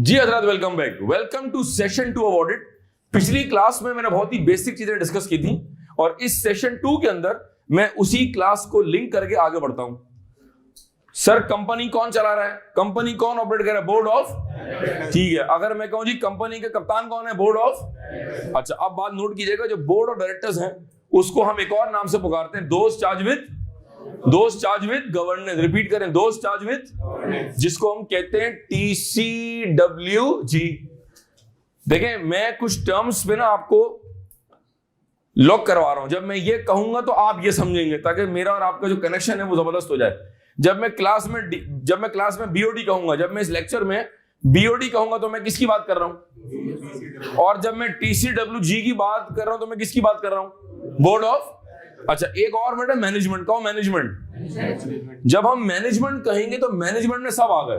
जी हजरत, welcome back. Welcome to session 2 of audit. पिछली class में मैंने बहुत ही बेसिक चीजें डिस्कस की थी और इस सेशन 2 के अंदर मैं उसी क्लास को लिंक करके आगे बढ़ता हूं। सर, कंपनी कौन चला रहा है, कंपनी कौन ऑपरेट कर रहा है? Board of. ठीक है, अगर मैं कहूं जी कंपनी के कप्तान कौन है? Board of. अच्छा, अब बात नोट कीजिएगा, जो बोर्ड ऑफ डायरेक्टर्स हैं उसको हम एक और नाम से पुकारते हैं, दोस्त चार्ज विद गवर्नेंस। रिपीट करें, दोस्त चार्ज विद, जिसको हम कहते हैं TCWG। देखें, मैं कुछ टर्म्स पे ना आपको लॉक करवा रहा हूं। जब मैं ये कहूंगा तो आप ये समझेंगे, ताकि मेरा और आपका जो कनेक्शन है वो जबरदस्त हो जाए। जब मैं क्लास में BOD कहूंगा, जब मैं इस लेक्चर में BOD कहूंगा तो मैं किसकी बात कर रहा हूं? और जब मैं TCWG की बात कर रहा हूं तो मैं किसकी बात कर रहा हूं? Board of. अच्छा, एक और वर्ड है मैनेजमेंट। कहो मैनेजमेंट। जब हम मैनेजमेंट कहेंगे तो मैनेजमेंट में सब आ गए।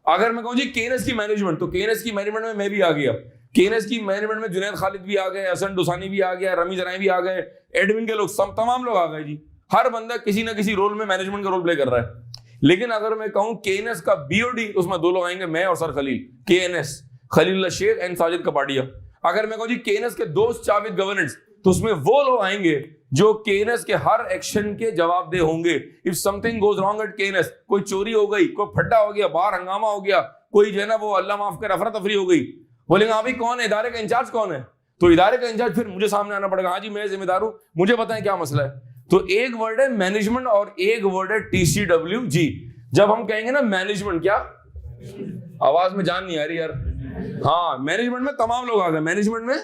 अगर मैं कहूं जी केएनएस की मैनेजमेंट, तो केएनएस की मैनेजमेंट में मैं भी आ गया। केएनएस की मैनेजमेंट में जुनैद खालिद भी आ गए, हसन डुसानी भी आ गया, रमीज राय भी आ गए, एडमिन के लोग, सब तमाम लोग आ गए जी। हर बंदा किसी ना किसी रोल में मैनेजमेंट का रोल प्ले कर रहा है। लेकिन अगर मैं कहूं केएनएस का BOD, उसमें दो लोग आएंगे, मैं और sir Khalil. KNS, Khalilullah Sheikh and Sajid Kapadia. अगर मैं कहूं जी केएनएस के दोस्त चार्ज विद गवर्नेंस, तो उसमें वो लोग आएंगे जो केएनएस के हर एक्शन के जवाबदेह होंगे। If something goes wrong at KNS, कोई चोरी हो गई, कोई फड्डा हो गया, बाहर हंगामा हो गया, कोई जो है ना वो अल्लाह माफ कर अफरा तफरी हो गई, बोलेंगे हाँ भाई कौन है इदारे का इंचार्ज, कौन है? तो इदारे का इंचार्ज फिर मुझे सामने आना पड़ेगा, हाँ जी मैं जिम्मेदार हूं, मुझे बताएं क्या मसला है। तो एक वर्ड है मैनेजमेंट और एक वर्ड है TCWG। जब हम कहेंगे ना मैनेजमेंट, क्या आवाज में जान नहीं आ रही यार? हाँ, मैनेजमेंट में तमाम लोग आ गए, मैनेजमेंट में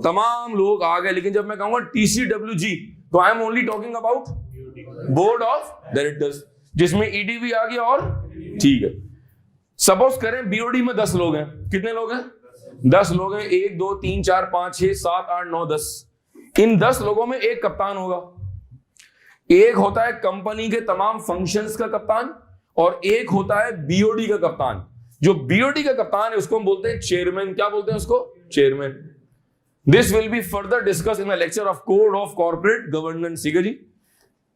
तमाम लोग आ गए। लेकिन जब मैं कहूंगा TCWG, तो I am only talking about board of directors, जिसमें ED भी आ गया। और ठीक है, सपोज करें BOD में 10 लोग हैं। कितने लोग हैं? 10 लोग हैं। 1 2 3 4 5 6 7 8 9 10। इन 10 लोगों में एक कप्तान होगा। एक होता है कंपनी के तमाम फंक्शंस का कप्तान और एक होता है BOD का कप्तान। जो BOD का कप्तान है उसको हम बोलते हैं चेयरमैन। क्या बोलते हैं उसको? Chairman. This will be further discuss in the lecture of code of corporate governance. ठीक है जी।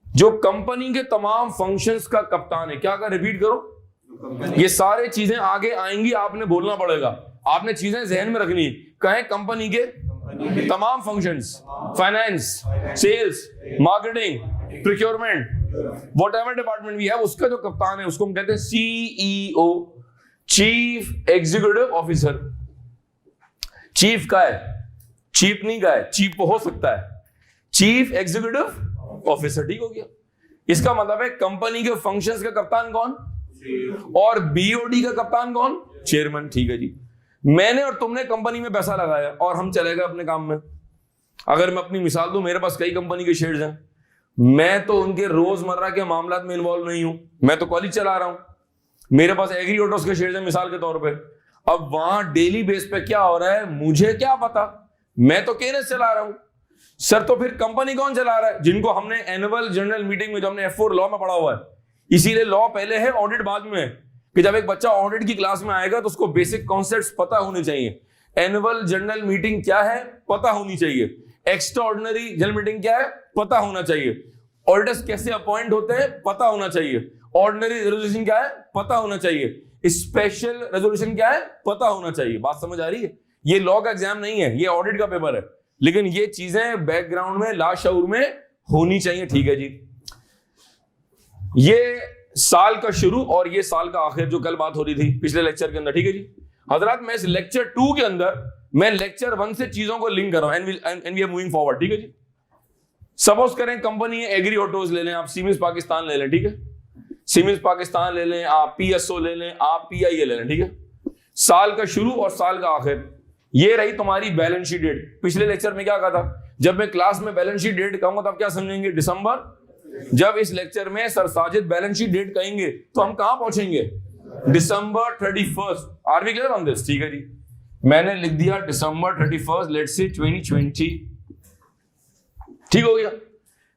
जो कंपनी के तमाम फंक्शंस का कप्तान है, क्या कर, रिपीट करो। ये सारे चीजें आगे आएंगी, आपने बोलना पड़ेगा, आपने चीजें जहन में रखनी। कहें कंपनी के तमाम functions, finance, sales, marketing, procurement, whatever department भी है, उसका जो कप्तान है उसको हम कहते हैं CEO, chief executive officer. Chief का है, चीफ नहीं का है, चीफ हो सकता है, चीफ एग्जीक्यूटिव ऑफिसर। ठीक हो गया। इसका मतलब है कंपनी के फंक्शंस का कप्तान कौन और BOD का कप्तान कौन? चेयरमैन। ठीक है जी। मैंने और तुमने कंपनी में पैसा लगाया और हम चले गए अपने काम में। अगर मैं अपनी मिसाल दूं, मेरे पास कई कंपनी के शेयर्स हैं, मैं तो उनके रोजमर्रा के मामलात में इन्वॉल्व नहीं हूं, मैं तो कॉलेज चला रहा हूं। मेरे पास एग्री ऑटोस के शेयर्स हैं मिसाल के तौर पे। अब वहां डेली बेस पे क्या हो रहा है मुझे क्या पता, मैं तो केएनएस चला रहा हूं। सर, तो फिर कंपनी कौन चला रहा है? जिनको हमने एनुअल जनरल मीटिंग में, जो हमने F4 लॉ में पढ़ा हुआ है, इसीलिए लॉ पहले है, ऑडिट बाद में है, कि जब एक बच्चा ऑडिट की क्लास में आएगा तो उसको बेसिक कॉन्सेप्ट्स पता होने चाहिए। एनुअल जनरल मीटिंग क्या है पता होनी चाहिए, एक्स्ट्रा ऑर्डिनरी जनरल मीटिंग क्या है पता होना चाहिए, ऑडिटर्स कैसे अपॉइंट होते हैं पता होना चाहिए, ऑर्डिनरी रेजोल्यूशन क्या है पता होना चाहिए, स्पेशल रेजोल्यूशन क्या है पता होना चाहिए। बात समझ आ रही है? ये लॉ का एग्जाम नहीं है, ये ऑडिट का पेपर है, लेकिन ये चीजें बैकग्राउंड में लाशऊर में होनी चाहिए। ठीक है जी। ये साल का शुरू और ये साल का आखिर, जो कल बात हो रही थी पिछले लेक्चर के अंदर। ठीक है जी हजरात, मैं इस लेक्चर 2 के अंदर मैं लेक्चर 1 से चीजों को लिंक कर रहा हूं and we are moving forward. ठीक है जी। सपोज करें कंपनी है एग्री ऑटोज ले लें, आप सीमेंस पाकिस्तान ले लें। ठीक है, सीमेंस पाकिस्तान ले लें, आप PSO ले लें, आप PIA ले लें। ठीक है, साल का शुरू और साल का आखिर, ये रही तुम्हारी बैलेंस शीट डेट। पिछले लेक्चर में क्या कहा था? जब मैं क्लास में बैलेंस शीट डेट कहूंगा तो आप क्या समझेंगे? दिसंबर। जब इस लेक्चर में sir Sajid balance sheet date कहेंगे तो हम कहां पहुंचेंगे? December 31st। Are we clear on this? ठीक है जी, मैंने लिख दिया December 31st, लेट्स से 2020। ठीक हो गया।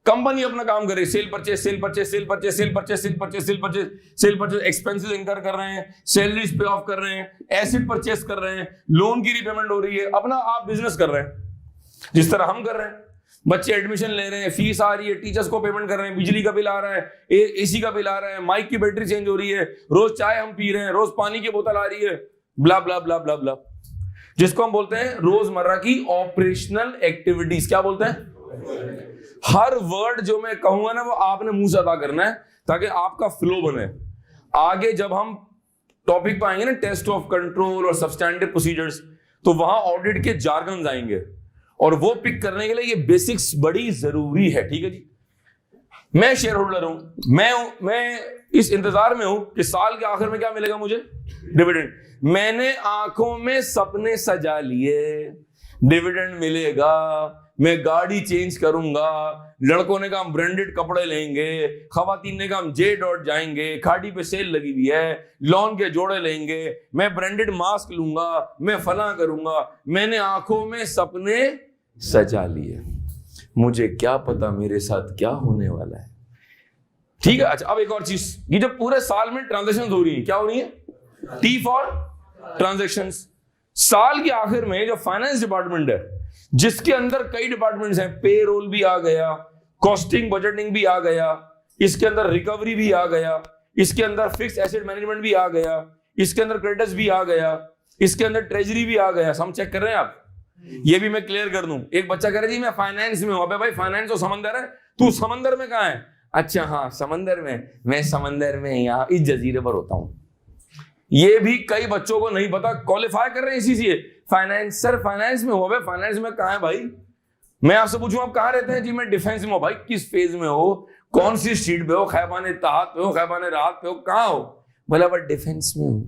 कंपनी अपना काम कर रही है, sale purchase, sale purchase, sale purchase, sale purchase, sale purchase, sale purchase, sale purchase, expenses इनकर कर रहे हैं, सैलरीज पे ऑफ कर रहे हैं, एसेट परचेस कर रहे हैं, लोन की रिपेमेंट हो रही है, अपना आप बिजनेस कर रहे हैं जिस तरह हम कर रहे हैं। बच्चे एडमिशन ले रहे हैं, फीस आ रही है, टीचर्स को पेमेंट कर रहे हैं, बिजली का बिल आ रहा है, एसी का बिल आ रहा है, माइक की बैटरी चेंज हो रही है, रोज चाय हम पी रहे हैं, रोज पानी की बोतल आ रही है। ब्ला ब्ला ब्ला ब्ला ब्ला, जिसको हम बोलते हैं रोजमर्रा की ऑपरेशनल एक्टिविटीज। क्या बोलते हैं? हर वर्ड जो मैं कहूंगा ना वो आपने मुंह से अदा करना है ताकि आपका फ्लो बने। आगे जब हम टॉपिक पे आएंगे ना टेस्ट ऑफ कंट्रोल और सब्सटैंटिव प्रोसीजर्स, तो वहां ऑडिट के जार्गन आएंगे और वो पिक करने के लिए ये बेसिक्स बड़ी जरूरी है। ठीक है जी। मैं शेयर होल्डर हूं, मैं इस इंतजार में हूं कि साल के आखिर में क्या मिलेगा मुझे? डिविडेंड। मैंने आंखों में सपने सजा लिए, डिविडेंड मिलेगा, मैं गाड़ी चेंज करूंगा, लड़कों ने कहा हम ब्रांडेड कपड़े लेंगे, खवातीन ने कहा हम जे डॉट जाएंगे, खाड़ी पे सेल लगी हुई है, लॉन के जोड़े लेंगे, मैं ब्रांडेड मास्क लूंगा, मैं फला करूंगा। मैंने आंखों में सपने सजा लिए, मुझे क्या पता मेरे साथ क्या होने वाला है। ठीक है। अच्छा, अब एक और चीज, ये जो पूरे साल में ट्रांजेक्शन हो रही है, क्या हो रही है? T for transactions. साल के आखिर में जो फाइनेंस डिपार्टमेंट है, जिसके अंदर कई डिपार्टमेंट्स हैं, पेरोल भी आ गया, कॉस्टिंग बजटिंग भी आ गया, इसके अंदर रिकवरी भी आ गया, इसके अंदर फिक्स एसेट मैनेजमेंट भी आ गया, इसके अंदर क्रेडिटर्स भी आ गया, इसके अंदर ट्रेजरी भी आ गया। हम चेक कर रहे हैं आप? ये भी मैं क्लियर कर दूं। एक बच्चा कह रहा जी मैं फाइनेंस में हूं। अबे भाई फाइनेंस तो समंदर है, तू समंदर में कहां है? अच्छा हाँ समंदर में, मैं समंदर में यहाँ इस जजीरे पर होता हूं। ये भी कई बच्चों को नहीं पता, क्वालिफाई कर रहे हैं इसी से फाइनेंस। सर फाइनेंस में हो? फाइनेंस में कहां है भाई? मैं आपसे पूछूं आप कहां रहते हैं? जी मैं डिफेंस में हूं। भाई किस फेज में हो? कौन सी स्ट्रीट पे हो? खैबाने ताहत पे हो? खैबाने राहत पे हो? कहां हो? बोला बट डिफेंस में हूं।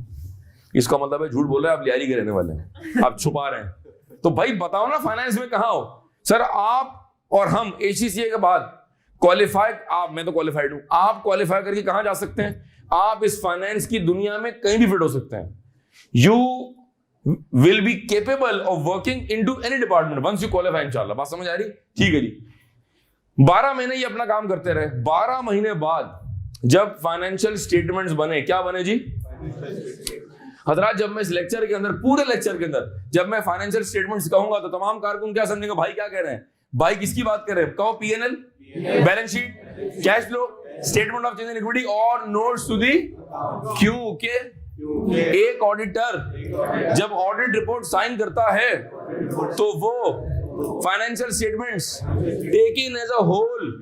इसका मतलब है झूठ बोल रहे हैं आप, लियारी के रहने वाले हैं, आप छुपा रहे हैं। तो भाई बताओ ना फाइनेंस में कहां हो? सर आप और हम ACCA के बाद क्वालिफाई, आप, मैं तो क्वालिफाइड हूं, आप क्वालिफाई करके कहां जा सकते हैं? आप इस फाइनेंस की दुनिया में कहीं भी फिट हो सकते हैं। You will be capable of working into any department once you qualify इंशाल्लाह। बात समझ आ रही? ठीक है जी। 12 महीने ये अपना काम करते रहे। 12 महीने बाद जब फाइनेंशियल स्टेटमेंट्स बने, क्या बने जी? हजरात जब मैं इस लेक्चर के अंदर, पूरे लेक्चर के अंदर जब मैं फाइनेंशियल स्टेटमेंट्स कहूंगा तो तमाम कारकुन क्या समझेंगे? भाई क्या कह रहे हैं? भाई किसकी बात कर रहे हैं? कहो P&L, balance sheet, cash flow, statement of change in equity और नोट्स टू दी क्यों के। एक ऑडिटर जब ऑडिट रिपोर्ट साइन करता है तो वो financial statements taken as a whole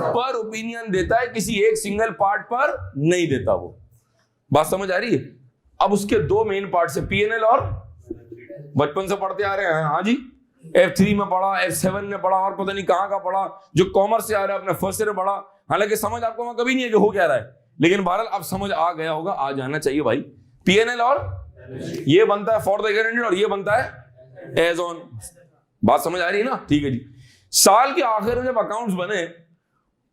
पर ओपिनियन देता है, किसी एक सिंगल पार्ट पर नहीं देता। वो बात समझ आ रही है? अब उसके दो मेन पार्ट है, P&L और बचपन से पढ़ते आ रहे हैं। हाँ जी, F3 में पढ़ा, F7 में पढ़ा और पता नहीं कहां का पढ़ा, जो कॉमर्स से आ रहा है अपने फर्स्ट ईयर में पढ़ा। हालांकि समझ आपको वहां कभी नहीं है कि हो क्या रहा है, लेकिन बहरहाल अब समझ आ गया होगा, आ जाना चाहिए भाई। P&L और ये बनता है फॉर द गारंटेड और ये बनता है एज ऑन। बात समझ आ रही है ना? ठीक है जी। साल के आखिर में जब अकाउंट्स बने,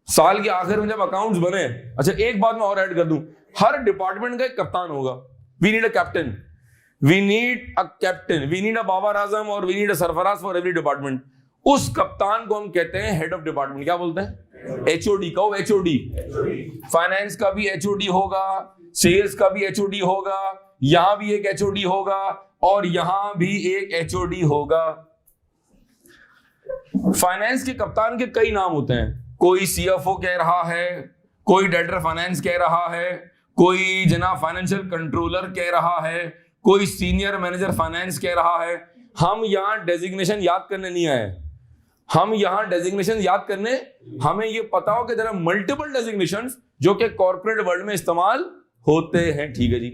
साल के आखिर में जब अकाउंट्स बने, अच्छा एक बात मैं और ऐड कर दूं, हर डिपार्टमेंट का एक कप्तान होगा। We need a captain, we need a captain, we need a Babar Azam और we need a Sarfaraz for every department. उस कप्तान को हम कहते हैं हेड ऑफ डिपार्टमेंट। क्या बोलते हैं? HOD। कहो HOD। फाइनेंस का भी HOD होगा, सेल्स का भी HOD होगा, यहां भी एक HOD होगा और यहां भी एक HOD होगा। फाइनेंस के कप्तान के कई नाम होते हैं। कोई CFO कह रहा है, कोई डायरेक्टर फाइनेंस कह रहा है, कोई जनाब फाइनेंशियल कंट्रोलर कह रहा है, कोई सीनियर मैनेजर फाइनेंस कह रहा है। हम यहां डेजिग्नेशन याद करने नहीं आए, हम यहां डेजिग्नेशन याद करने, हमें यह पता हो कि जरा मल्टीपल डेजिग्नेशंस जो कि कॉर्पोरेट वर्ल्ड में इस्तेमाल होते हैं। ठीक है जी।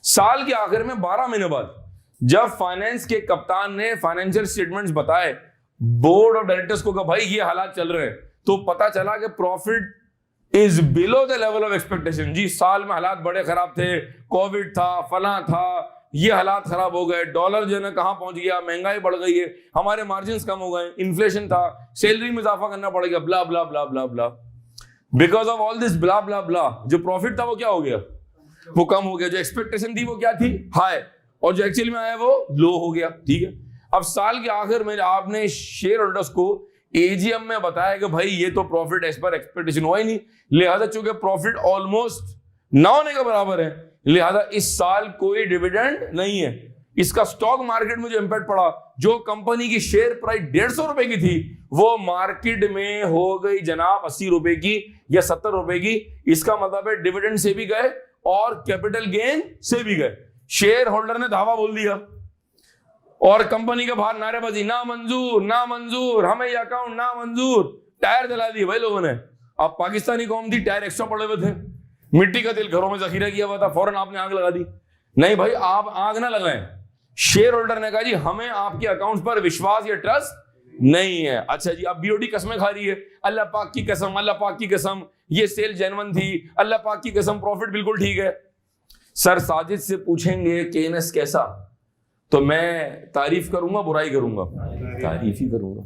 साल के आखिर में 12 महीने बाद जब फाइनेंस के कप्तान ने फाइनेंशियल स्टेटमेंट्स बताए बोर्ड ऑफ डायरेक्टर्स को, भाई ये हालात चल रहे हैं, तो पता चला कि profit is below the level of expectation. जी साल में हालात बड़े खराब थे, कोविड था, फला था, ये हालात खराब हो गए, डॉलर जो है ना कहां पहुंच गया, महंगाई बढ़ गई है, हमारे मार्जिन कम हो गए, इन्फ्लेशन था, सैलरी में इजाफा करना पड़ गया, blah blah blah blah blah. Because of all this blah blah blah जो प्रॉफिट था वो क्या हो गया? वो कम हो गया। जो एक्सपेक्टेशन थी वो क्या थी? हाई, और जो एक्चुअली में आया वो लो हो गया। ठीक है। अब साल के आखिर में आपने शेयर होल्डर्स को AGM में बताया कि भाई ये तो प्रॉफिट एज पर एक्सपेक्टेशन हुआ ही नहीं, लिहाजा चूंकि प्रॉफिट ऑलमोस्ट ना होने के बराबर है, लिहाजा इस साल कोई डिविडेंड नहीं है। इसका स्टॉक मार्केट में जो इंपैक्ट पड़ा, जो कंपनी की शेयर प्राइस 150 रुपए की थी वो मार्केट में हो गई जनाब 80 रुपए की या 70 रुपए की। इसका मतलब है डिविडेंड से भी गए और कैपिटल गेन से भी गए। शेयर होल्डर ने धावा बोल दिया और कंपनी के बाहर नारेबाजी, ना मंजूर ना मंजूर, हमें ये अकाउंट ना मंजूर, टायर जला दिए भाई लोगों ने। अब पाकिस्तानी कौम थी, टायर एक्स्ट्रा पड़े हुए थे, मिट्टी का तेल घरों में जखीरा किया हुआ था, फौरन आपने आग लगा दी। नहीं भाई, आप आग ना लगाएं। शेयर होल्डर ने कहा जी हमें आपके अकाउंट पर विश्वास या ट्रस्ट नहीं है। अच्छा जी, अब बीओडी कसमें खा रही है, अल्लाह पाक की कसम, अल्लाह पाक की कसम, ये सेल जेन्युइन थी, अल्लाह पाक की कसम, प्रॉफिट बिल्कुल ठीक है। सर साजिद से पूछेंगे केएनएस कैसा, तो मैं तारीफ करूंगा बुराई करूंगा? तारीफ ही करूंगा।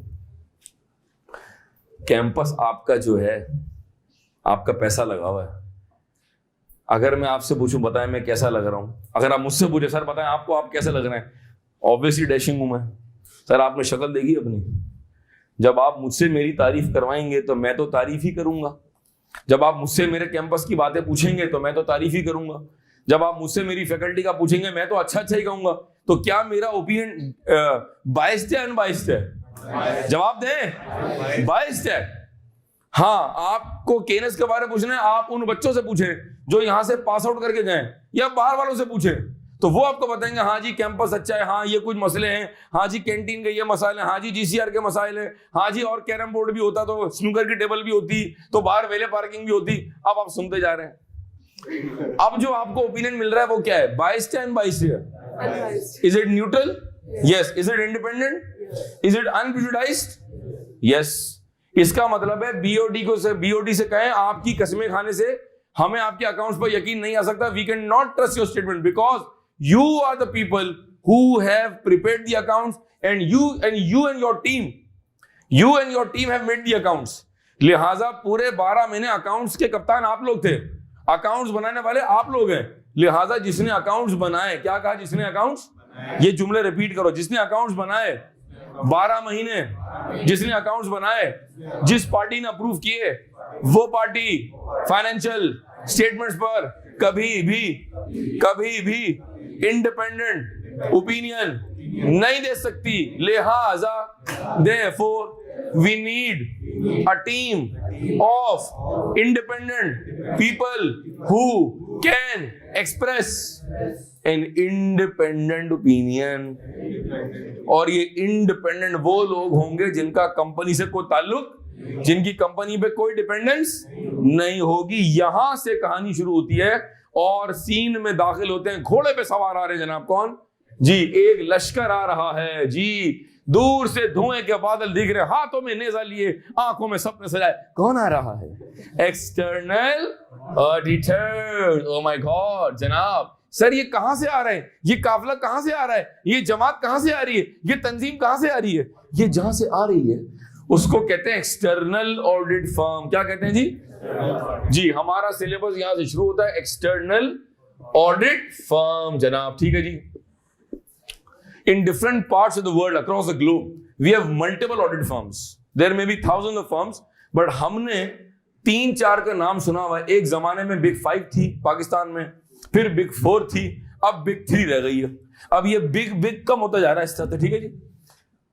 कैंपस आपका जो है, आपका पैसा लगा हुआ है। अगर मैं आपसे पूछूं बताएं मैं कैसा लग रहा हूं, अगर आप मुझसे पूछे सर बताएं आपको आप कैसे लग रहे हैं, ऑब्वियसली डैशिंग हूं मैं। सर आपने शक्ल देखी अपनी? जब आप मुझसे मेरी तारीफ करवाएंगे तो मैं तो तारीफ ही करूंगा। जब आप मुझसे मेरे कैंपस की बातें पूछेंगे तो मैं तो तारीफ ही करूंगा। जब आप मुझसे मेरी फैकल्टी का पूछेंगे मैं तो अच्छा ही कहूंगा। तो क्या मेरा ओपिनियन बाइस्ड है अनबाइस्ड है? जवाब दें, बाइस्ड है। हाँ, आपको केएनएस के बारे में पूछना है, आप उन बच्चों से पूछें जो यहां से पास आउट करके गए, या बाहर वालों से पूछें, तो वो आपको बताएंगे हाँ जी कैंपस अच्छा है, हाँ ये कुछ मसले हैं, हाँ जी कैंटीन के ये मसाले हैं, हाँ जी जीसीआर के मसाइल हैं, हाँ जी और कैरम बोर्ड भी होता तो स्नूकर की टेबल भी होती, तो बाहर वेले पार्किंग भी होती। अब आप सुनते जा रहे हैं। अब जो आपको ओपिनियन मिल रहा है वो क्या है? बाइस्ड है अनबाइस्ड है? Is it neutral? Yes. Is it independent? Is it unprejudiced? Yes. इसका मतलब है बीओडी से कहें आपकी कस्में खाने से हमें आपके अकाउंट्स पर यकीन नहीं आ सकता। We can not trust your statement because you are the people who have prepared the accounts and you and your team have made the accounts. लिहाजा पूरे 12 महीने अकाउंट्स के कप्तान आप लोग थे, अकाउंट्स बनाने वाले आप लोग हैं। लिहाजा जिसने अकाउंट्स बनाए, क्या कहा? जिसने अकाउंट्स, ये जुमले रिपीट करो, जिसने अकाउंट्स बनाए 12 महीने, जिसने अकाउंट्स बनाए, जिस पार्टी ने अप्रूव किए, वो पार्टी फाइनेंशियल स्टेटमेंट्स पर कभी भी इंडिपेंडेंट ओपिनियन नहीं दे सकती। लिहाजा therefore we need a team of independent people who can express an independent opinion। और ये इंडिपेंडेंट वो लोग होंगे जिनका कंपनी से कोई ताल्लुक, जिनकी कंपनी पे कोई डिपेंडेंस नहीं होगी। यहां से कहानी शुरू होती है और सीन में दाखिल होते हैं। घोड़े पे सवार आ रहे हैं जनाब, कौन जी? एक लश्कर आ रहा है जी, दूर से धुएं के बादल दिख रहे, हाथों में नेजा लिए, आंखों में सपने सजाए। कौन आ रहा है? External auditor. Oh my God जनाब, सर ये कहां से आ रहे हैं? ये काफिला कहां से आ रहा है? ये जमात कहां से आ रही है? ये तंजीम कहां से आ रही है? ये जहां से आ रही है उसको कहते हैं एक्सटर्नल ऑडिट फर्म। क्या कहते हैं जी? जी, हमारा सिलेबस यहां से शुरू होता है, एक्सटर्नल ऑडिट फर्म जनाब। ठीक है जी। In different parts of the world across the globe we have multiple audit firms. There may be thousands of firms, but हमने 3-4 का नाम सुना हुआ है। एक जमाने में बिग 5 थी पाकिस्तान में, फिर बिग 4 थी, अब बिग 3 रह गई है। अब ये बिग कम होता जा रहा है इस तरह से। ठीक है जी।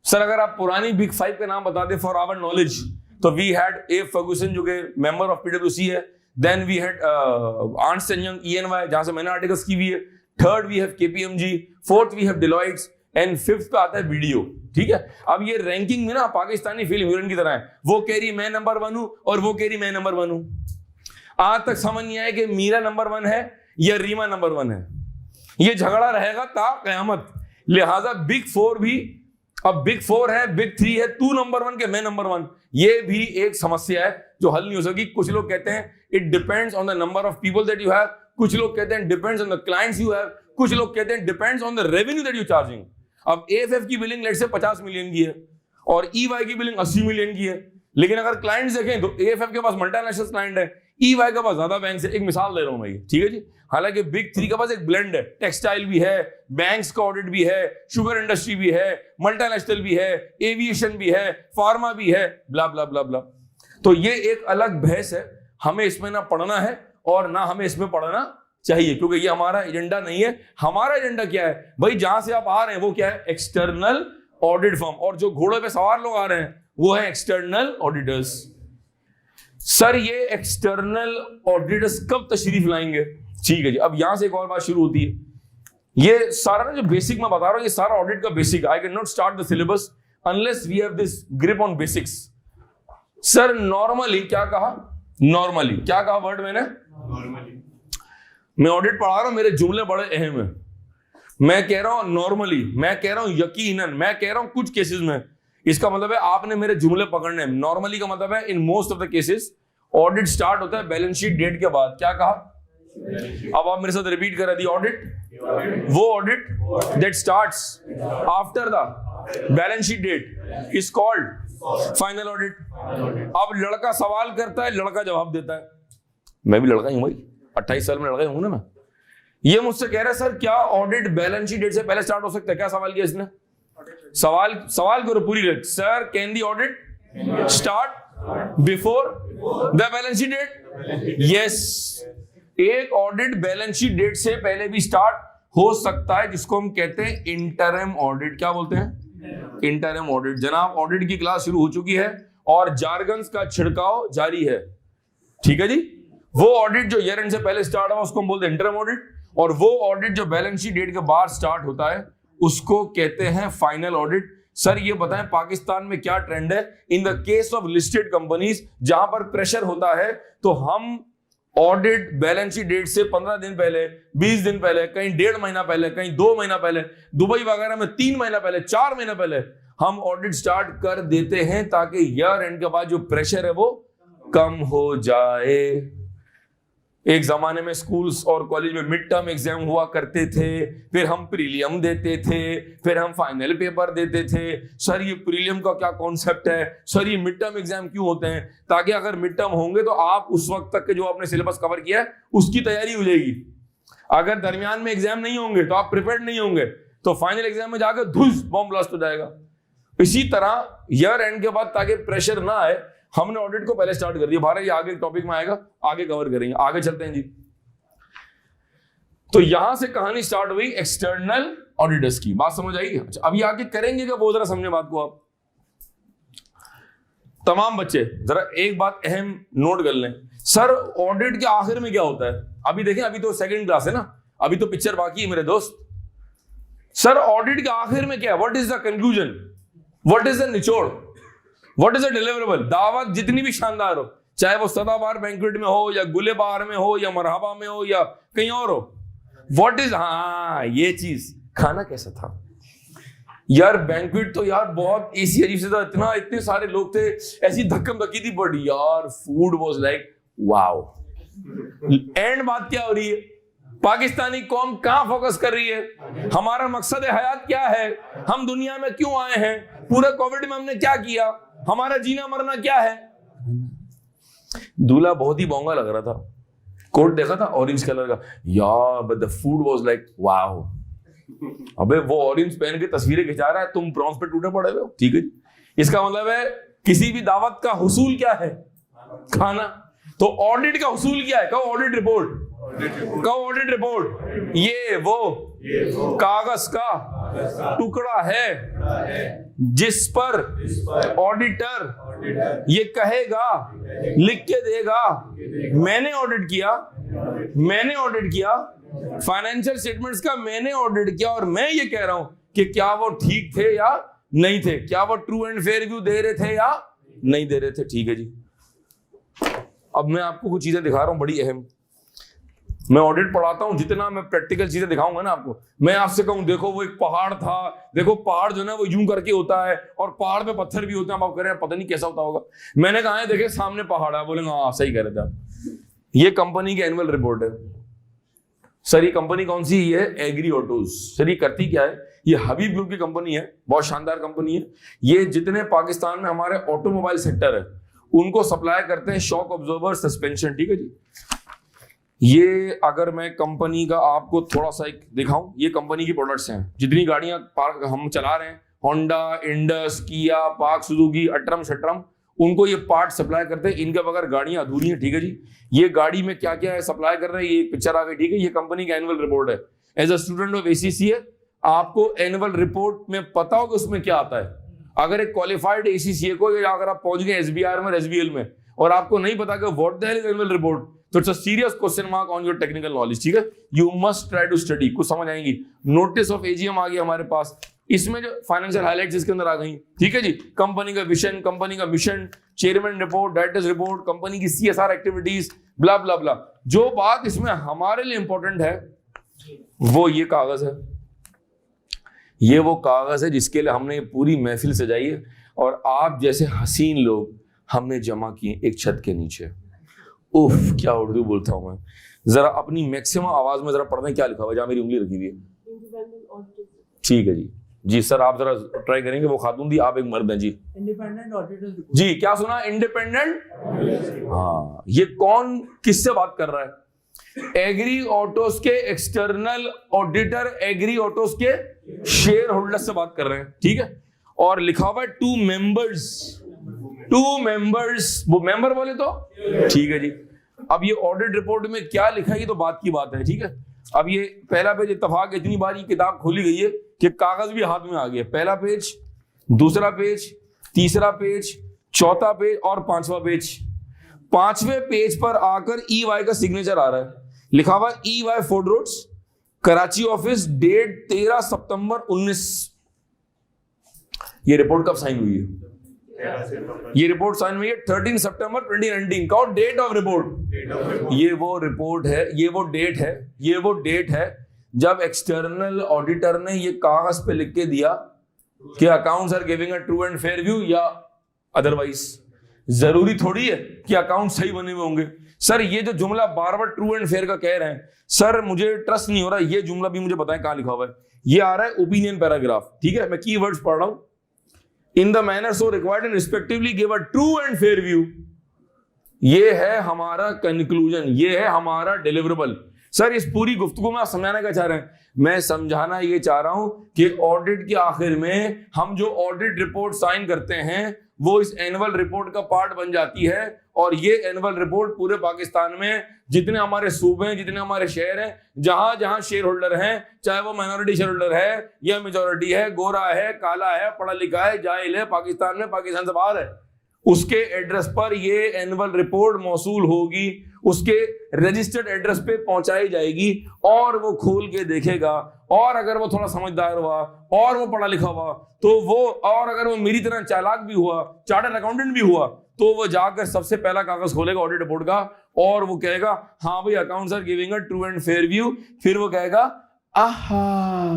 सर अगर आप पुरानी बिग 5 के नाम बता दें फॉर आवर नॉलेज, तो वी हैड ए फर्गुसन जो कि मेंबर ऑफ पीडब्ल्यूसी है, then we had Ernst and Young EY जहां से मैंने आर्टिकल्स की हुई है, third we have KPMG, fourth we have Deloittes and fifth पे आता है BDO। ठीक है। अब ये रैंकिंग में ना पाकिस्तानी फिल्म हीरोइन की तरह है, वो कह रही मैं नंबर 1 हूं और वो कह रही मैं नंबर 1 हूं। आज तक समझ नहीं आया कि मीरा नंबर 1 है या रीमा नंबर 1 है। ये झगड़ा रहेगा ता कयामत। लिहाजा बिग 4 भी, अब बिग 4 है, बिग 3 है, तू नंबर 1 के मैं नंबर 1, ये भी एक समस्या है जो हल नहीं हो सकी। कुछ लोग कहते हैं it depends on the number of people that you have, कुछ लोग कहते हैं depends on the clients you have, कुछ लोग कहते हैं depends on the revenue that you charging. अब AFF की बिलिंग लेट से 50 मिलियन की है और EY की बिलिंग 80 मिलियन की है, लेकिन अगर क्लाइंट्स देखें तो AFF के पास मल्टीनेशनल क्लाइंट है, EY के पास ज्यादा बैंक से। एक मिसाल दे रहा हूं मैं, ठीक है जी। हालांकि बिग 3 के पास एक ब्लेंड है, टेक्सटाइल भी है, बैंक्स का ऑडिट भी है, शुगर इंडस्ट्री भी है, मल्टीनेशनल भी है, एविएशन भी है, फार्मा भी है, ब्ला ब्ला ब्ला ब्ला। तो ये एक अलग बहस है, हमें इसमें ना पढ़ना है और ना हमें इसमें पढ़ना चाहिए, क्योंकि ये हमारा एजेंडा नहीं है। हमारा एजेंडा क्या है भाई? जहां से आप आ रहे हैं वो क्या है? External audit firm. और जो घोड़े पे सवार लोग आ रहे हैं वो है एक्सटर्नल ऑडिटर्स। सर ये एक्सटर्नल ऑडिटर्स कब तशरीफ लाएंगे? ठीक है जी। अब यहां से एक और बात शुरू होती है, ये सारा ना जो बेसिक मैं बता रहा हूं, ये सारा ऑडिट का बेसिक। I can not start the syllabus unless we have this grip on basics. Sir normally क्या कहा? नॉर्मली क्या कहा वर्ड मैंने? नॉर्मली। मैं ऑडिट पढ़ा रहा हूं, मेरे जुमले बड़े अहम है। मैं कह रहा हूं नॉर्मली, मैं कह रहा हूं यकीनन, मैं कह रहा हूं कुछ केसेस में। इसका मतलब है आपने मेरे जुमले पकड़ने। नॉर्मली का मतलब है in most of the cases audit start होता है बैलेंस शीट डेट के बाद। क्या कहा? अब आप मेरे साथ रिपीट कर रहे थे। ऑडिट, वो audit that starts after the balance sheet date is called final audit. अब लड़का सवाल करता है, लड़का जवाब देता है। मैं भी लड़का ही हूं भाई, 28 साल में लड़का ही हूं ना मैं। ये मुझसे कह रहा है सर क्या ऑडिट बैलेंस शीट डेट से पहले स्टार्ट हो सकता है? क्या सवाल किया इसने? सवाल करो पूरी। Sir can the audit start before the balance sheet date? Yes, एक ऑडिट बैलेंस शीट डेट से पहले भी स्टार्ट हो सकता है, जिसको हम कहते हैं इंटरिम ऑडिट। क्या बोलते हैं? Interim audit. जनाब ऑडिट की क्लास शुरू हो चुकी है और जार्गन्स का छिड़काव जारी है, ठीक है जी। वो ऑडिट जो ईयर एंड से पहले स्टार्ट हुआ उसको हम बोलते हैं इंटरिम ऑडिट, और वो ऑडिट जो बैलेंस शीट डेट के बाद स्टार्ट होता है उसको कहते हैं फाइनल ऑडिट। सर ये बताएं पाकिस्तान में क्या ट्रेंड है in the case of listed companies जहां पर प्रेशर होता है, तो हम ऑडिट बैलेंस शीट डेट से 15 दिन पहले, 20 दिन पहले, कहीं 1.5 महीना पहले, कहीं 2 महीना पहले, दुबई वगैरह में 3 महीना पहले, 4 महीना पहले हम ऑडिट स्टार्ट कर देते हैं ताकि ईयर एंड के बाद जो प्रेशर है वो कम हो जाए। एक जमाने में स्कूल्स और कॉलेज में मिड टर्म एग्जाम हुआ करते थे, फिर हम प्रीलियम देते थे, फिर हम फाइनल पेपर देते थे। सर ये प्रीलियम का क्या कॉन्सेप्ट है? सर ये मिड टर्म एग्जाम क्यों होते हैं? ताकि अगर मिड टर्म होंगे तो आप उस वक्त तक के जो आपने सिलेबस कवर किया है उसकी तैयारी हो जाएगी। अगर दरमियान में एग्जाम नहीं होंगे तो आप प्रिपेयर्ड नहीं होंगे, तो फाइनल एग्जाम में जाकर धुस बॉम्ब ब्लास्ट हो जाएगा। इसी तरह ईयर एंड के बाद ताकि प्रेशर ना आए, हमने ऑडिट को पहले स्टार्ट कर दिया। भारत ये आगे टॉपिक में आएगा, आगे कवर करेंगे। आगे चलते हैं जी। तो यहां से कहानी स्टार्ट हुई एक्सटर्नल ऑडिटर्स की। बात समझ आई? अच्छा, अभी आगे करेंगे क्या वो जरा समझे बात को आप तमाम बच्चे। जरा एक बात अहम नोट कर लें, सर ऑडिट के आखिर में क्या होता है? अभी देखें, अभी तो सेकंड क्लास है ना, अभी तो पिक्चर बाकी है मेरे दोस्त। सर ऑडिट के आखिर में क्या? What is the conclusion? What is the निचोड़? What is the deliverable? दावत जितनी भी शानदार हो, चाहे वो सदाबहार बैंक्वेट में हो या गुले बहार में हो या मरहबा में हो या कहीं और हो, व्हाट इज, हाँ ये चीज, खाना कैसा था यार? बैंक्वेट तो यार बहुत एसी अजीब से था, इतने सारे लोग थे, ऐसी धक्कम धक्की थी, बट यार food was like wow. And बात क्या हो रही है? पाकिस्तानी कौम कहां फोकस कर रही है? हमारा मकसद हयात क्या है? हम दुनिया में क्यों आए हैं? पूरे कोविड में हमने क्या किया? हमारा जीना मरना क्या है? दूल्हा बहुत ही बोंगा लग रहा था, कोट देखा था ऑरेंज कलर का, यार but the food was like wow. अबे वो ऑरेंज पहन के तस्वीरें खिंचा रहा है, तुम प्रॉन्स पे टूटे पड़े हो, ठीक है। इसका मतलब है किसी भी दावत का हुसूल क्या है? खाना। तो ऑडिट का हुसूल क्या है? कहो ऑडिट रिपोर्ट, कहो ऑडिट रिपोर्ट। ये वो कागज का टुकड़ा है जिस पर ऑडिटर ये कहेगा, लिख के देगा, मैंने ऑडिट किया, मैंने ऑडिट किया, फाइनेंशियल स्टेटमेंट्स का मैंने ऑडिट किया, और मैं ये कह रहा हूं कि क्या वो ठीक थे या नहीं थे, क्या वो ट्रू एंड फेयर व्यू दे रहे थे या नहीं दे रहे थे, ठीक है जी। अब मैं आपको कुछ चीजें दिखा रहा हूं बड़ी अहम। मैं ऑडिट पढ़ाता हूं, जितना मैं प्रैक्टिकल चीजें दिखाऊंगा ना आपको, मैं आपसे कहूं देखो वो एक पहाड़ था, देखो पहाड़ जो है वो यूं करके होता है और पहाड़ पे पत्थर भी होते हैं, आप कह रहे हैं पता नहीं कैसा होता होगा। मैंने कहा है देखे सामने पहाड़ है, बोलेंगे हाँ सही कह रहे थे आप। ये कंपनी की एनुअल रिपोर्ट है। सर ये कंपनी कौन सी है? Agri autos. सर ये करती क्या है? ये हबीब ग्रुप की कंपनी है, बहुत शानदार कंपनी है। ये जितने पाकिस्तान में हमारे ऑटोमोबाइल सेक्टर है उनको सप्लाई करते हैं शॉक ऑब्जर्वर सस्पेंशन, ठीक है जी। ये अगर मैं कंपनी का आपको थोड़ा सा एक दिखाऊं, ये कंपनी की प्रोडक्ट्स हैं। जितनी गाड़ियां हम चला रहे हैं, होंडा, इंडस, किया, पार्क सुजुकी, अट्रम शट्रम, उनको ये पार्ट सप्लाई करते हैं। इनके बगैर गाड़ियां अधूरी हैं, ठीक है जी। ये गाड़ी में क्या क्या है सप्लाई कर रहे हैं, ये पिक्चर आ गई, ठीक है। ये कंपनी की एनुअल रिपोर्ट है। As a student of ACCA आपको एनुअल रिपोर्ट में पता हो कि उसमें क्या आता है। अगर एक क्वालिफाइड ACCA को, अगर आप पहुंच गए SBR में और SBL में और आपको नहीं पता कि what the hell is annual report, तो it's a serious question mark on your technical knowledge, ठीक है। You must try to study, कुछ समझ आएंगी। नोटिस ऑफ एजीएम आ गया हमारे पास, इसमें जो फाइनेंशियल हाइलाइट्स इसके अंदर आ गई, ठीक है जी। कंपनी का विजन, कंपनी का mission, chairman report, directors report, company की सीएसआर एक्टिविटीज, ब्ला ब्ला ब्ला। जो बात इसमें हमारे लिए इंपॉर्टेंट है वो ये कागज है, ये वो कागज है जिसके लिए हमने पूरी महफिल सजाई है और आप जैसे हसीन लोग हमने जमा किए एक छत के नीचे। उफ, क्या उर्दू बोलता हूं मैं। जरा अपनी मैक्सिमम आवाज में जरा पढ़ने क्या लिखा हुआ है, जहां मेरी उंगली रखी हुई है। ठीक है जी, जी सर आप जरा ट्राई करेंगे। वो खातून थी, आप एक मर्द हैं जी। इंडिपेंडेंट ऑडिटर्स जी, क्या सुना? इंडिपेंडेंट। हाँ, ये कौन किससे बात कर रहा है? एग्री ऑटोस के एक्सटर्नल ऑडिटर, एग्री ऑटोस के शेयर होल्डर से बात कर रहे हैं, ठीक है। और लिखा हुआ है टू मेंबर्स, वो मेंबर बोले तो ठीक है जी। अब ये ऑडिट रिपोर्ट में क्या लिखा है ये तो बात की बात है, ठीक है। अब ये पहला पेज, इत्तेफाक इतनी बार ये किताब खोली गई है कि कागज भी हाथ में आ गया। पहला पेज, दूसरा पेज, तीसरा पेज, चौथा पेज और पांचवा पेज। पांचवें पेज पर आकर EY का सिग्नेचर आ रहा है, लिखा हुआ EY Ford Rhodes, Karachi office, date 13 सितंबर 19। ये रिपोर्ट कब साइन हुई है? ये रिपोर्ट साइन हुई है 13 सितंबर 2019 का। और डेट ऑफ रिपोर्ट, ये वो रिपोर्ट है, ये वो डेट है, ये वो डेट है जब एक्सटर्नल ऑडिटर ने ये कागज पे लिख के दिया कि accounts are giving a true and fair view या अदरवाइज। जरूरी थोड़ी है कि अकाउंट सही बने हुए होंगे। सर ये जो जुमला बार बार ट्रू एंड फेयर का कह रहे हैं, सर मुझे ट्रस्ट नहीं हो रहा। ये जुमला भी मुझे बताएं कहां लिखा हुआ है। ये आ रहा है ओपिनियन पैराग्राफ, ठीक है। मैं कीवर्ड्स पढ़ रहा हूं। In the manner so required and respectively give a true and fair view. ये है हमारा कंक्लूजन, ये है हमारा डिलीवरेबल। सर इस पूरी गुफ्तगू में आप समझाना क्या चाह रहे हैं? मैं समझाना ये चाह रहा हूं कि ऑडिट के आखिर में हम जो ऑडिट रिपोर्ट साइन करते हैं वो इस एनुअल रिपोर्ट का पार्ट बन जाती है। और ये एनुअल रिपोर्ट पूरे पाकिस्तान में जितने हमारे सूबे हैं, जितने हमारे शहर हैं, जहां जहां शेयर होल्डर हैं, चाहे वो माइनॉरिटी शेयर होल्डर है या मेजॉरिटी है, गोरा है, काला है, पढ़ा लिखा है, जाहिल है, पाकिस्तान में, पाकिस्तान से बाहर है, उसके एड्रेस पर ये एनुअल रिपोर्ट मौसूल होगी, उसके रजिस्टर्ड एड्रेस पे पहुंचाई जाएगी और वो खोल के देखेगा। और अगर वो थोड़ा समझदार हुआ और वो पढ़ा लिखा हुआ तो वो, और अगर वो मेरी तरह चालाक भी हुआ, चार्टर्ड अकाउंटेंट भी हुआ, तो वो जाकर सबसे पहला कागज खोलेगा ऑडिट रिपोर्ट का और वो कहेगा हाँ भाई accounts are giving a true and fair view. फिर वो कहेगा आहा,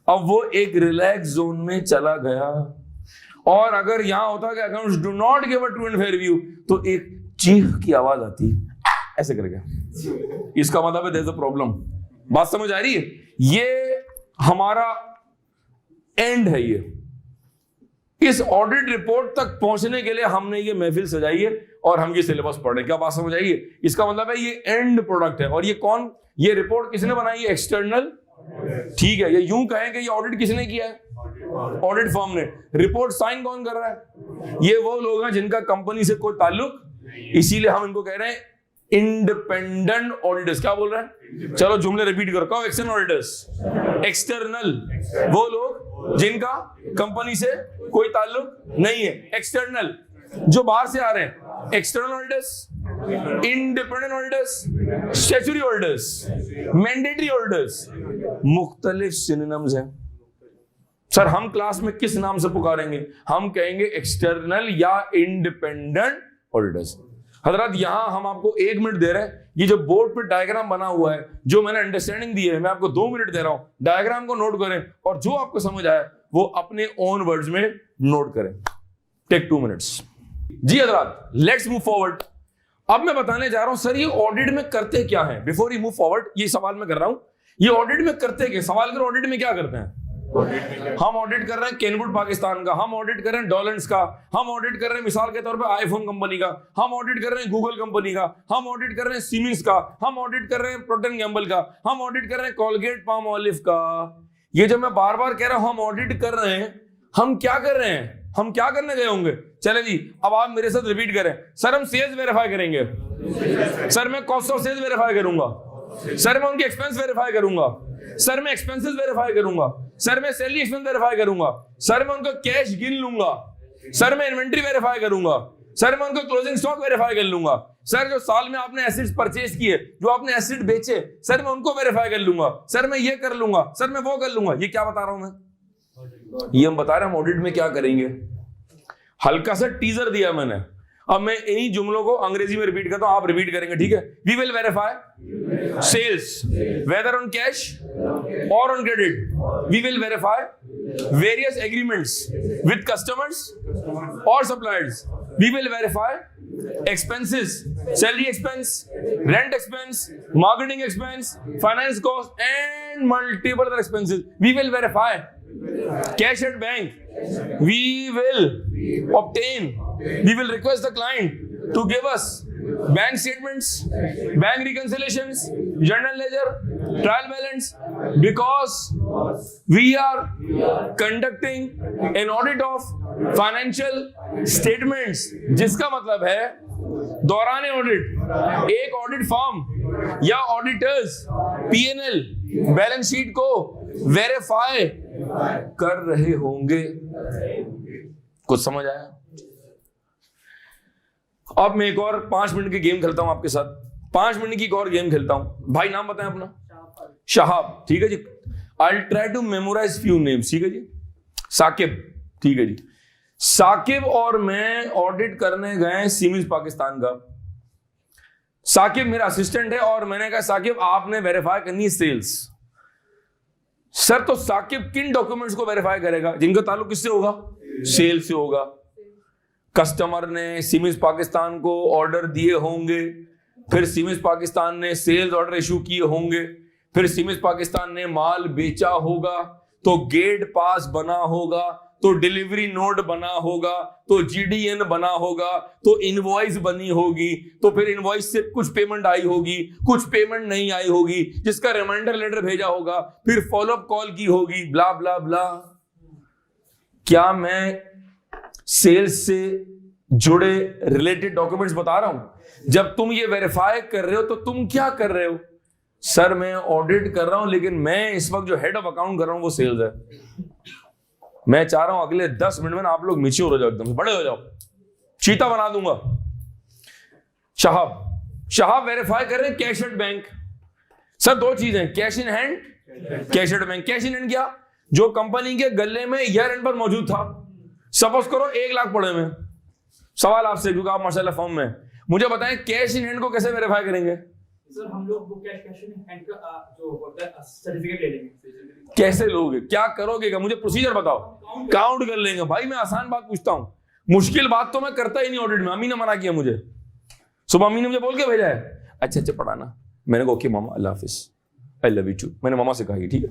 अब वो एक रिलैक्स जोन में चला गया। और अगर यहां होता कि accounts do not give a true and fair view तो एक चीख की आवाज आती ऐसे करके। इसका मतलब है देयर इज अ प्रॉब्लम। बात समझ आ रही है? ये हमारा एंड है। ये इस ऑडिट रिपोर्ट तक पहुंचने के लिए हमने ये महफिल सजाई है और हम ये सिलेबस पढ़ रहे हैं। क्या बात समझ आई है? इसका मतलब है ये एंड प्रोडक्ट है। और ये कौन, ये रिपोर्ट किसने बनाई है? एक्सटर्नल, ठीक है। ये यूं कहें कि ये ऑडिट किसने किया है? ऑडिट फर्म ने। रिपोर्ट साइन कौन कर रहा है? ये वो लोग हैं जिनका कंपनी से कोई ताल्लुक, इसीलिए हम इनको कह रहे हैं इंडिपेंडेंट ऑडिटर्स। क्या बोल रहे हैं? चलो जुमले रिपीट करो। एक्सटर्नल ऑडिटर्स, एक्सटर्नल वो लोग जिनका कंपनी से कोई ताल्लुक नहीं है। एक्सटर्नल जो बाहर से आ रहे हैं। External auditors, independent auditors, statutory auditors, mandatory auditors, मुख्तलिफ सिनोनिम्स हैं। सर हम क्लास में किस नाम से पुकारेंगे? हम कहेंगे एक्सटर्नल या इंडिपेंडेंट ऑडिटर्स। हजरत यहां हम आपको 1 मिनट दे रहे हैं। ये जो बोर्ड पे डायग्राम बना हुआ है, जो मैंने अंडरस्टैंडिंग दी है, मैं आपको 2 मिनट दे रहा हूं। डायग्राम को नोट करें और जो आपको समझ आए वो अपने ओन वर्ड्स में नोट करें। Take 2 minutes. जी हजरत, लेट्स मूव फॉरवर्ड। अब मैं बताने जा रहा हूं सर ये ऑडिट में करते क्या है। बिफोर यू मूव फॉरवर्ड, ये सवाल मैं कर रहा हूं, ये ऑडिट में करते क्या? सवाल करो, ऑडिट में क्या करते हैं? हम ऑडिट कर रहे हैं केनवुड पाकिस्तान का, हम ऑडिट कर रहे हैं डॉलर्स का, हम ऑडिट कर रहे हैं मिसाल के तौर पे आईफोन कंपनी का, हम ऑडिट कर रहे हैं गूगल कंपनी का, हम ऑडिट कर रहे हैं सीमेंस का, हम ऑडिट कर रहे हैं प्रोक्टर एंड गैम्बल का, हम ऑडिट कर रहे हैं कोलगेट पाम ऑलिव का। ये जो मैं बार बार कह रहा हूं हम ऑडिट कर रहे हैं, हम क्या कर रहे हैं? हम क्या करने गए होंगे? चले जी, अब आप मेरे साथ रिपीट करें। सर हम सेल्स वेरीफाई करेंगे, सर मैं कॉस्ट ऑफ सेल्स वेरीफाई करूंगा, सर मैं उनके एक्सपेंस वेरीफाई करूंगा, सर मैं एक्सपेंसेस वेरीफाई करूंगा, सर मैं सैलरी एक्सपेंस वेरीफाई करूंगा, सर मैं उनका कैश गिन लूंगा, सर मैं इन्वेंटरी वेरीफाई करूंगा, सर मैं उनका क्लोजिंग स्टॉक वेरीफाई कर लूंगा, सर जो साल में आपने एसेट्स परचेज किए, जो आपने एसेट बेचे, सर मैं उनको वेरीफाई कर लूंगा, सर मैं ये कर लूंगा, सर मैं वो कर लूंगा। ये क्या बता रहा हूं मैं? ये हम बता रहे हैं हम ऑडिट में क्या करेंगे। हल्का सा टीजर दिया मैंने, अब मैं इन्हीं जुमलों को अंग्रेजी में रिपीट करता हूं, आप रिपीट करेंगे, ठीक है? We will verify sales whether on cash और on credit. We will verify various agreements with customers और suppliers. We will verify expenses, salary expense, rent expense, marketing expense, finance cost and multiple other expenses. We will verify cash at bank. We will obtain, we will request the client to give us bank statements, bank reconciliations, journal ledger, trial balance, because we are conducting an audit of financial statements, जिसका मतलब है दौरान audit एक audit firm या auditors PNL balance sheet को verify कर रहे होंगे। कुछ समझ आया? अब मैं एक और 5 मिनट की गेम खेलता हूं आपके साथ। 5 मिनट की एक और गेम खेलता हूं। भाई नाम बताएं अपना। शहाब, ठीक है जी। I try to memorise few names, ठीक है जी। साकिब, ठीक है जी। साकिब और मैं ऑडिट करने गए सिमिस पाकिस्तान का। साकिब मेरा असिस्टेंट है और मैंने कहा साकिब आपने वेरीफाई करनी है सेल्स। सर तो साकिब किन डॉक्यूमेंट्स को वेरीफाई करेगा जिनका ताल्लुक किससे होगा? सेल से होगा। कस्टमर ने सिमिस पाकिस्तान को ऑर्डर दिए होंगे, फिर सिमिस पाकिस्तान ने सेल्स ऑर्डर इशू किए होंगे, फिर सिमिस पाकिस्तान ने माल बेचा होगा, तो गेट पास बना होगा, तो डिलीवरी नोट बना होगा, तो जीडीएन बना होगा, तो इनवॉइस बनी होगी, तो फिर इनवॉइस से कुछ पेमेंट आई होगी, कुछ पेमेंट नहीं आई होगी, जिसका रिमाइंडर लेटर भेजा होगा, फिर फॉलोअप कॉल की होगी, ब्ला ब्ला ब्ला। क्या मैं सेल्स से जुड़े रिलेटेड डॉक्यूमेंट्स बता रहा हूं? जब तुम ये वेरीफाई कर रहे हो तो तुम क्या कर रहे हो? सर मैं ऑडिट कर रहा हूं, लेकिन मैं इस वक्त जो हेड ऑफ अकाउंट कर रहा हूं वो सेल्स है। मैं चाह रहा हूं अगले 10 मिनट में ना आप लोग मैच्योर हो जाओ, एकदम बड़े हो जाओ, चीता बना दूंगा। शहाब वेरीफाई कर रहे हैं कैश एट बैंक। सर 2 चीजें, cash in hand, cash at bank. Cash in hand क्या? जो कंपनी के गले में ईयर एंड पर मौजूद था। सपोज करो 1 लाख पड़े में। सवाल आपसे, क्योंकि आप माशाल्लाह फॉर्म में, मुझे बताएं कैश इन हैंड को कैसे वेरीफाई करेंगे? सर हम लोग वो कैश इन हैंड का जो होता है सर्टिफिकेट ले लेंगे। कैसे लोगे? क्या करोगे? मुझे प्रोसीजर बताओ। काउंट कर लेंगे। भाई मैं आसान बात पूछता हूं, मुश्किल बात तो मैं करता ही नहीं ऑडिट में। अम्मी ने मना किया मुझे, सुबह अम्मी ने मुझे बोल के भेजा है अच्छा पढ़ाना। मैंने कहा ओके मामा, अल्लाह हाफिज, आई लव यू टू। मैंने मामा से कहा ठीक है।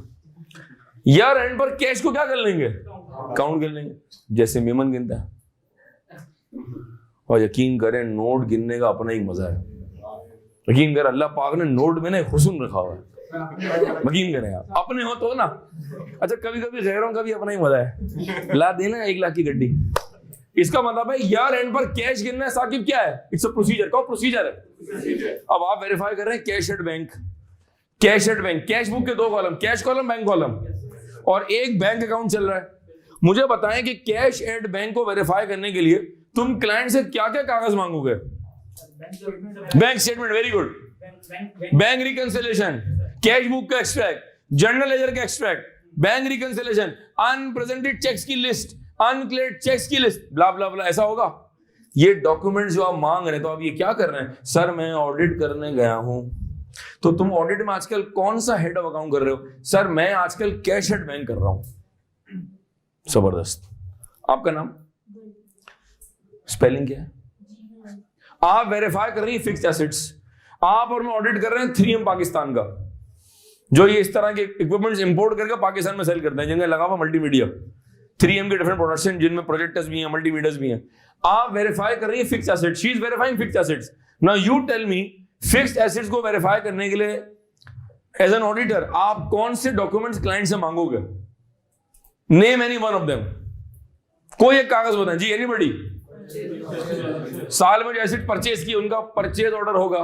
यार एंड पर कैश को क्या कर लेंगे? काउंट कर लेंगे, जैसे मेमन गिनता है। और यकीन करें नोट गिनने का अपना ही मजा है। यकीन करें अल्लाह पाक ने नोट में ना हुस्न रखा हुआ है। यकीन करें आप, अपने हो तो ना। अच्छा कभी कभी गैरों का भी अपना ही मजा है। ला देना 1 लाख की गड्डी। इसका मतलब है यार एंड पर कैश गिनना है। साकिब क्या है? It's a procedure. कौन प्रोसीजर है? अब आप वेरीफाई कर रहे हैं cash at bank. Cash at bank, cash book के 2 column, cash column, bank column, और एक बैंक अकाउंट चल रहा है। मुझे बताएं कि कैश एट बैंक को वेरीफाई करने के लिए तुम क्लाइंट से क्या क्या कागज मांगोगे? Bank statement, very good. Bank reconciliation, cash book का एक्सट्रैक्ट, जर्नल लेजर का extract, bank reconciliation, unpresented cheques की लिस्ट, अनक्लियर्ड चेक्स की लिस्ट, ब्ला ब्ला ब्ला। ऐसा होगा? ये डॉक्यूमेंट्स जो आप मांग रहे हैं, तो आप ये क्या कर रहे हैं? सर मैं ऑडिट करने गया हूं। तो तुम ऑडिट में आजकल कौन सा हेड ऑफ अकाउंट कर रहे हो? सर मैं आजकल कैश एट बैंक कर रहा हूं। जबरदस्त। आपका नाम, स्पेलिंग क्या है? आप वेरीफाई कर रही है फिक्स्ड एसेट्स। आप और मैं ऑडिट कर रहे हैं 3M पाकिस्तान का, जो ये इस तरह के इक्विपमेंट्स इंपोर्ट करके पाकिस्तान में सेल करते हैं, जिनका लगा हुआ मल्टीमीडिया। 3M के डिफरेंट प्रोडक्शन, जिनमें प्रोजेक्टर्स भी हैं, मल्टीमीडियाज भी हैं। आप वेरीफाई कर रही है fixed assets. She is verifying fixed assets. Now you tell me, fixed assets को वेरीफाई करने के लिए एज एन ऑडिटर आप कौन से डॉक्यूमेंट्स क्लाइंट से मांगोगे? Name any one of them. कोई एक कागज बताएं जी, एनीबॉडी। साल में जो एसेट परचेज की उनका परचेज ऑर्डर होगा।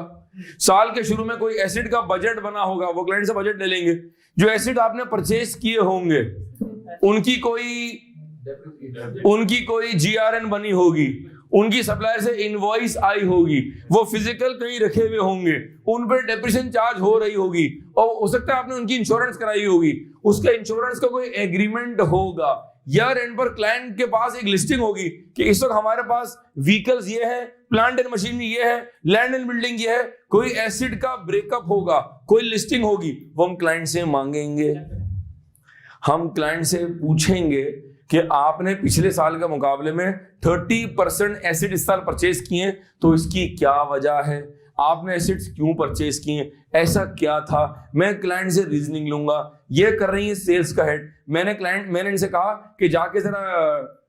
साल के शुरू में कोई एसेट का बजट बना होगा, वो क्लाइंट से बजट ले लेंगे। जो एसेट आपने परचेज किए होंगे उनकी कोई GRN बनी होगी, उनकी सप्लायर से इनवॉइस आई होगी, वो फिजिकल कहीं रखे हुए होंगे, उन पर डेप्रिसिएशन चार्ज हो रही होगी, और हो सकता है आपने उनकी इंश्योरेंस कराई होगी, उसका इंश्योरेंस का कोई एग्रीमेंट होगा, ईयर एंड पर क्लाइंट के पास एक लिस्टिंग होगी कि इस वक्त हमारे पास व्हीकल्स ये है, प्लांट एंड मशीनरी ये है, लैंड एंड बिल्डिंग ये है, कोई एसिड का ब्रेकअप होगा, कोई लिस्टिंग होगी, वो हम क्लाइंट से मांगेंगे। हम क्लाइंट से पूछेंगे कि आपने पिछले साल के मुकाबले में 30% एसिड इस साल परचेज किए, तो इसकी क्या वजह है, आपने एसिड्स क्यों परचेज किए, ऐसा क्या था। मैं क्लाइंट से रीजनिंग लूंगा। ये कर रही है सेल्स का हेड। मैंने इनसे कहा कि जाके जरा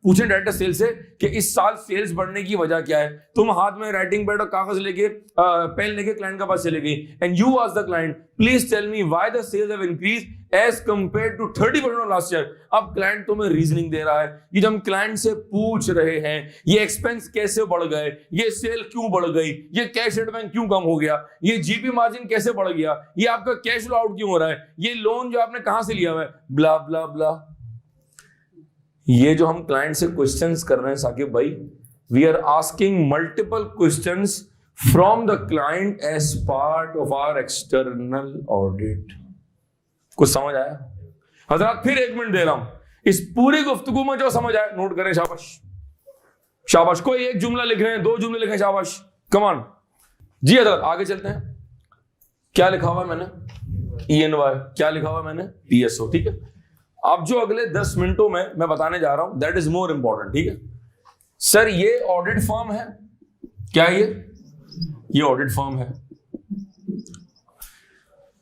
पूछें डायरेक्टर सेल्स से कि इस साल सेल्स बढ़ने की वजह क्या है। तुम हाथ में राइटिंग पैड और कागज लेके पेन लेके क्लाइंट के पास चले गई and you ask the client please tell me why the sales have increase as compared to 30% of last year. अब क्लाइंट तुम्हें रीजनिंग दे रहा है। ये जब हम क्लाइंट से पूछ रहे हैं ये एक्सपेंस कैसे बढ़ गए, ये सेल क्यों बढ़ गई, ये कैश एडवांस क्यों कम हो गया, ये जीपी मार्जिन कैसे बढ़ गया, ये आपका कैश फ्लो आउट क्यों हो रहा है, ये लोन जो आपने कहां से लिया हुआ है, ब्ला ब्ला ब्ला। ये जो हम क्लाइंट से क्वेश्चंस कर रहे हैं साकिब भाई, we are asking multiple questions from the client as part of our external audit. कुछ समझ आया हजरत? फिर 1 मिनट दे रहा हूं, इस पूरी गुफ्तगू में जो समझ आया नोट करें। शाबाश शाबाश। कोई एक जुमला लिख रहे हैं, 2 जुमले लिखें, शाबाश, कम ऑन जी हजरत। आगे चलते हैं। क्या लिखा हुआ है मैंने? ENY। क्या लिखा हुआ है मैंने? PSO। ठीक है। अब जो अगले 10 मिनटों में मैं बताने जा रहा हूं दैट इज मोर इंपॉर्टेंट। ठीक है सर, ये ऑडिट फर्म है। क्या है ये ऑडिट फर्म है।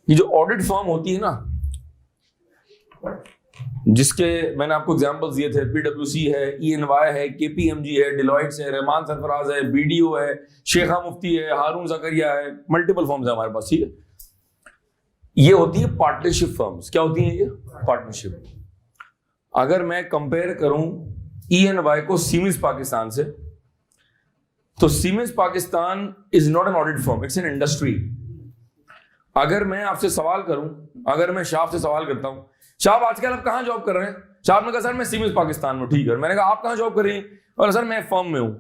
ये जो ऑडिट फर्म होती है ना, जिसके मैंने आपको एग्जांपल्स दिए थे, PwC है, ENY है, KPMG है, डिलॉयट है, रहमान सरफराज है, BDO है, शेखा मुफ्ती है, हारून जकरिया है, मल्टीपल फर्म्स है हमारे पास। ठीक है, ये होती है पार्टनरशिप फर्म्स। क्या होती है ये? पार्टनरशिप। अगर मैं कंपेयर करूं ENY को सीमेंस पाकिस्तान से, तो siemens Pakistan is not an audit firm, it's an industry. अगर मैं आपसे सवाल करूं, अगर मैं शाह से सवाल करता हूं, शाह आजकल आप कहां जॉब कर रहे हैं? शाह ने कहा सर मैं सीमेंस पाकिस्तान में। ठीक है, मैंने कहा आप कहां जॉब कर रही हैं? और सर मैं फर्म में हूं।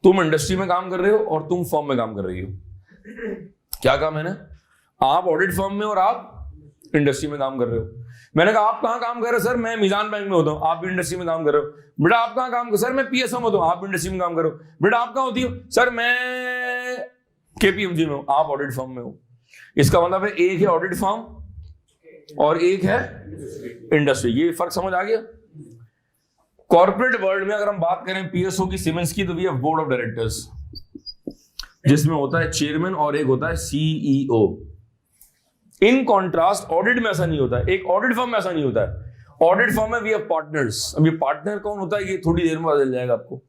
तुम इंडस्ट्री में काम कर रहे हो और तुम फर्म में काम कर रही हो। क्या कहा मैंने? आप ऑडिट फर्म में और आप इंडस्ट्री में काम कर रहे हो। मैंने कहा आप कहां काम कर रहे हो? सर मैं मीजान बैंक में होता हूं, आप भी इंडस्ट्री में काम कर रहे हो। बेटा आप कहां काम कर? सर मैं PSO में होता हूं, आप भी इंडस्ट्री में काम कर रहे हो। बेटा आप कहां होती हो? सर मैं KPMG में हूं, आप ऑडिट फर्म में हो। इसका मतलब है एक है ऑडिट फर्म और एक है इंडस्ट्री। ये फर्क समझ आ गया? कॉर्पोरेट वर्ल्ड में अगर हम बात करें PSO की, सीमेंस की, तो we have board of directors, जिसमें होता है चेयरमैन और एक होता है CEO। इन कॉन्ट्रास्ट ऑडिट में ऐसा नहीं होता है, एक ऑडिट फर्म में ऐसा नहीं होता है। ऑडिट फर्म में वी हैव पार्टनर्स। अब ये पार्टनर कौन होता है ये थोड़ी देर में बदल जाएगा आपको।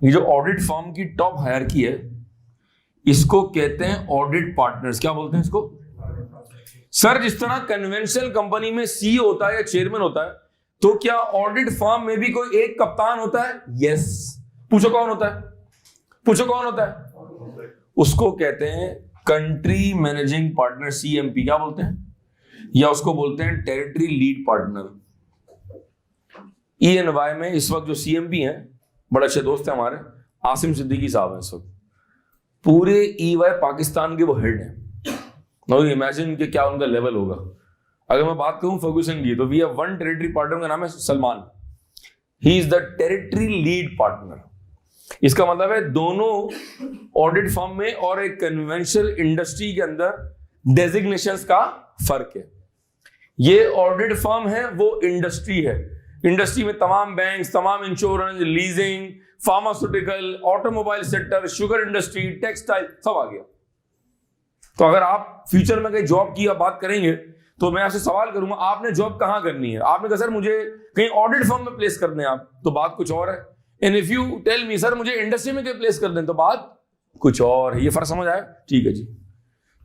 ये जो ऑडिट फर्म की टॉप हायरार्की है इसको कहते हैं ऑडिट पार्टनर्स। क्या बोलते हैं इसको? सर जिस तरह कन्वेंशनल कंपनी में CEO होता है या चेयरमैन होता है, तो क्या ऑडिट फर्म में भी कोई एक कप्तान होता है? यस। पूछो कौन होता है? पूछो कौन होता है? उसको कहते हैं कंट्री मैनेजिंग पार्टनर, CMP। क्या बोलते हैं? या उसको बोलते हैं टेरिटरी लीड पार्टनर। ENY में इस वक्त जो CMP हैं, बड़े अच्छे दोस्त हैं हमारे, आसिम सिद्दीकी साहब हैं इस वक्त। पूरे EY पाकिस्तान के वो हेड हैं। नाउ इमेजिन कि क्या उनका लेवल होगा। अगर मैं बात करूं फर्गूसन की, तो we have one territory partner का नाम है Salman. He is the territory lead partner. इसका मतलब है दोनों ऑडिट फर्म में और एक कन्वेंशनल इंडस्ट्री के अंदर डेजिग्नेशंस का फर्क है। ये ऑडिट फर्म है, वो इंडस्ट्री है। इंडस्ट्री में तमाम बैंक्स, तमाम insurance, leasing, pharmaceutical, automobile sector, sugar industry, textile, सब आ गया। तो अगर आप फ्यूचर में कहीं जॉब की बात करेंगे तो मैं आपसे सवाल करूंगा आपने जॉब कहां करनी है? आपने कहा सर मुझे कहीं ऑडिट फर्म में प्लेस कर दें आप, तो बात कुछ और है। And if you tell me sir मुझे इंडस्ट्री में कहीं प्लेस कर दें, तो बात कुछ और है। ये फर्क समझ आया? ठीक है जी,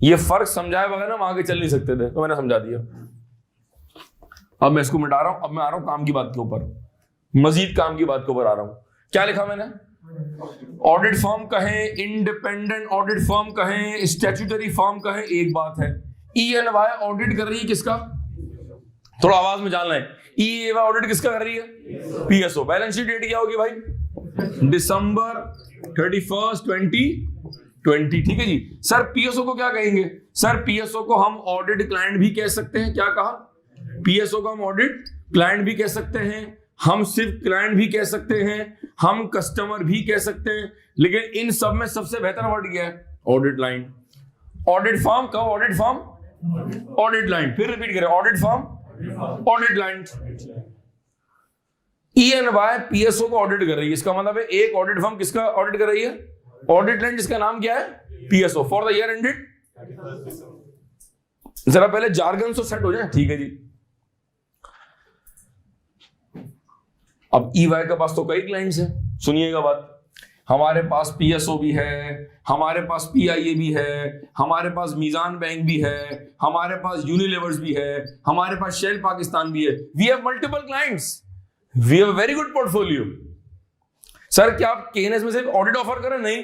ये फर्क समझाए बगैर हम आगे चल नहीं सकते थे, तो मैंने समझा दिया। अब मैं इसको मिटा रहा हूं। अब मैं आ रहा हूं काम की बात के ऊपर, मजीद काम की बात के ऊपर आ रहा हूं। क्या लिखा मैंने? ऑडिट फर्म कहें, इंडिपेंडेंट ऑडिट फर्म कहें, स्टैट्यूटरी फर्म कहें, एक बात है। ENY ऑडिट कर रही है किसका? थोड़ा आवाज में जानना है। ENY ऑडिट किसका कर रही है? PSO। बैलेंस शीट डेट क्या होगी भाई? दिसंबर 31, 2020। ठीक है जी। सर पीएसओ को क्या कहेंगे? सर पीएसओ को हम ऑडिट क्लाइंट भी कह सकते हैं। क्या कहा? पीएसओ को हम ऑडिट क्लाइंट भी कह सकते हैं, हम सिर्फ क्लाइंट भी कह सकते हैं, हम कस्टमर भी कह सकते हैं, लेकिन इन सब में सबसे बेहतर वर्ड क्या है? Audit line. ऑडिट फॉर्म कहो, ऑडिट फॉर्म, ऑडिट लाइन। फिर रिपीट करें, audit form, audit line. EY PSO को ऑडिट कर रही है, इसका मतलब है एक ऑडिट फर्म किसका ऑडिट कर रही है? ऑडिट लाइन, जिसका नाम क्या है? PSO, for the year ended. जरा पहले जार्गन तो सेट हो जाए। ठीक है जी। अब EY के पास तो कई क्लाइंट्स हैं, सुनिएगा बात। हमारे पास पीएसओ भी है, हमारे पास PIA भी है, हमारे पास मीजान बैंक भी है, हमारे पास यूनिलीवर्स भी है, हमारे पास शेल पाकिस्तान भी है। We have multiple clients, we have very good portfolio. Sir क्या आप केएनएस में सिर्फ ऑडिट ऑफर करें? नहीं,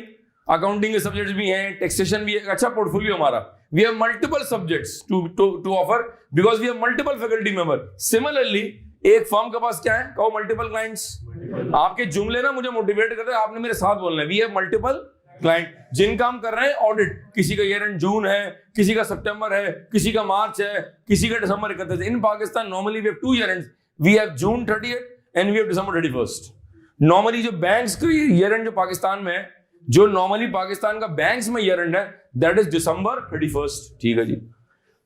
अकाउंटिंग के सब्जेक्ट्स भी हैं, टैक्सेशन भी है, अच्छा पोर्टफोलियो हमारा। We have multiple subjects to offer because we have multiple faculty member. Similarly एक फर्म के पास क्या है? कहो मल्टीपल क्लाइंट्स। आपके जुमले ना मुझे मोटिवेट करते हैं, आपने मेरे साथ बोलना है। वी हैव मल्टीपल क्लाइंट जिनका हम कर रहे हैं ऑडिट। किसी का ईयर एंड जून है, किसी का सितंबर है, किसी का मार्च है, किसी का दिसंबर 31। In Pakistan normally we have 2 year ends. We have June 30th and we have December 31st। Normally जो बैंक्स का ईयर एंड जो पाकिस्तान में है, जो नॉर्मली पाकिस्तान का बैंक्स में ईयर एंड है, दैट इज दिसंबर 31st। ठीक है जी।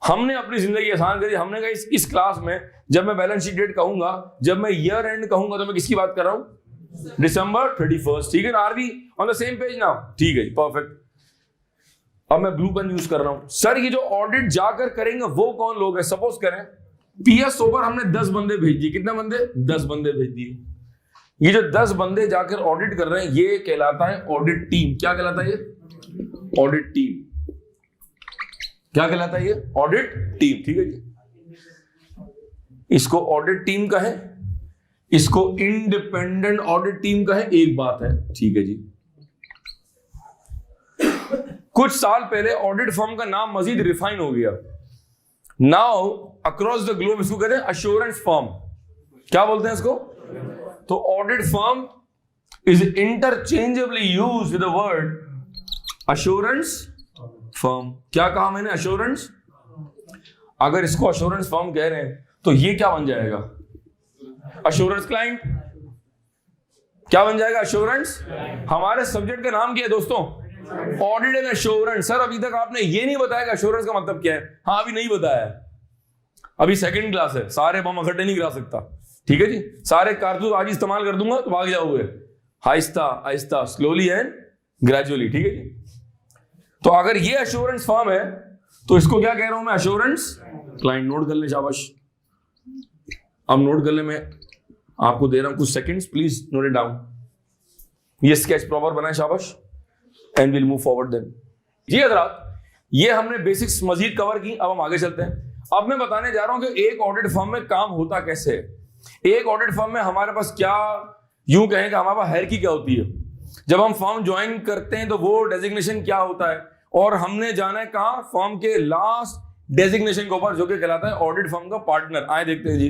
हमने अपनी जिंदगी आसान करी। हमने कहा इस क्लास में जब मैं बैलेंस शीट डेट कहूंगा, जब मैं ईयर एंड कहूंगा, तो मैं किसकी बात कर रहा हूं? दिसंबर 31st। ठीक है ना? Are we on the same page now? ठीक है, परफेक्ट। अब मैं ब्लू पेन यूज कर रहा हूं। सर ये जो ऑडिट जाकर करेंगे वो कौन लोग हैं? सपोज करें पीएसओ पर हमने 10 बंदे भेज दिए। कितने बंदे? 10 बंदे भेज दिए। ये जो 10 बंदे जाकर ऑडिट कर रहे हैं, ये कहलाता है ऑडिट टीम। क्या कहलाता है ये? Audit team. क्या कहलाता है ये? Audit team. ठीक है जी। इसको ऑडिट टीम का है, इसको इंडिपेंडेंट ऑडिट टीम का है, एक बात है। ठीक है जी। कुछ साल पहले ऑडिट फर्म का नाम मजीद रिफाइन हो गया। नाउ अक्रॉस द ग्लोब इसको कहते हैं अश्योरेंस फर्म। क्या बोलते हैं इसको? तो audit firm is interchangeably used with the word assurance firm. क्या कहा मैंने? अश्योरेंस। अगर इसको अश्योरेंस फर्म कह रहे हैं तो ये क्या बन जाएगा? Assurance client. क्या बन जाएगा? अश्योरेंस। हमारे सब्जेक्ट का नाम क्या है दोस्तों? Audit and assurance. सर अभी तक आपने ये नहीं बताया अश्योरेंस का मतलब क्या है? हाँ, अभी नहीं बताया, अभी सेकंड क्लास है, सारे बम इकट्ठे नहीं गिरा सकता। ठीक है जी। सारे कारतूस आज इस्तेमाल कर दूंगा तो भाग जाओगे, Aahista Aahista, slowly and gradually. ठीक है जी। तो अगर ये अश्योरेंस फर्म है तो इसको क्या कह रहा हूं मैं? Assurance client. नोट कर ले, शाबाश। अब नोट कर ले, मैं आपको दे रहा हूं कुछ seconds, please note it down. ये स्केच प्रॉपर बनाए, शाबाश। And will move forward then. जी हजरात, ये हमने बेसिक्स मजीद कवर की। अब हम आगे चलते हैं। अब मैं बताने जा रहा हूं कि एक ऑडिट फर्म में काम होता कैसे है। एक ऑडिट फर्म में हमारे पास क्या, यूं कहें कि हमारे पास हायरार्की क्या होती है। जब हम फर्म ज्वाइन करते हैं तो वो डेजिग्नेशन क्या होता है, और हमने जाना है कहां? फर्म के लास्ट डेजिग्नेशन के ऊपर, जो कि कहलाता है ऑडिट फर्म का पार्टनर। आए देखते हैं जी।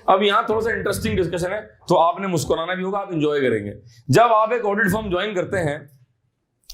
अब यहां थोड़ा सा इंटरेस्टिंग डिस्कशन है, तो आपने मुस्कुराना भी होगा, आप एंजॉय करेंगे। जब आप एक ऑडिट फर्म ज्वाइन करते हैं,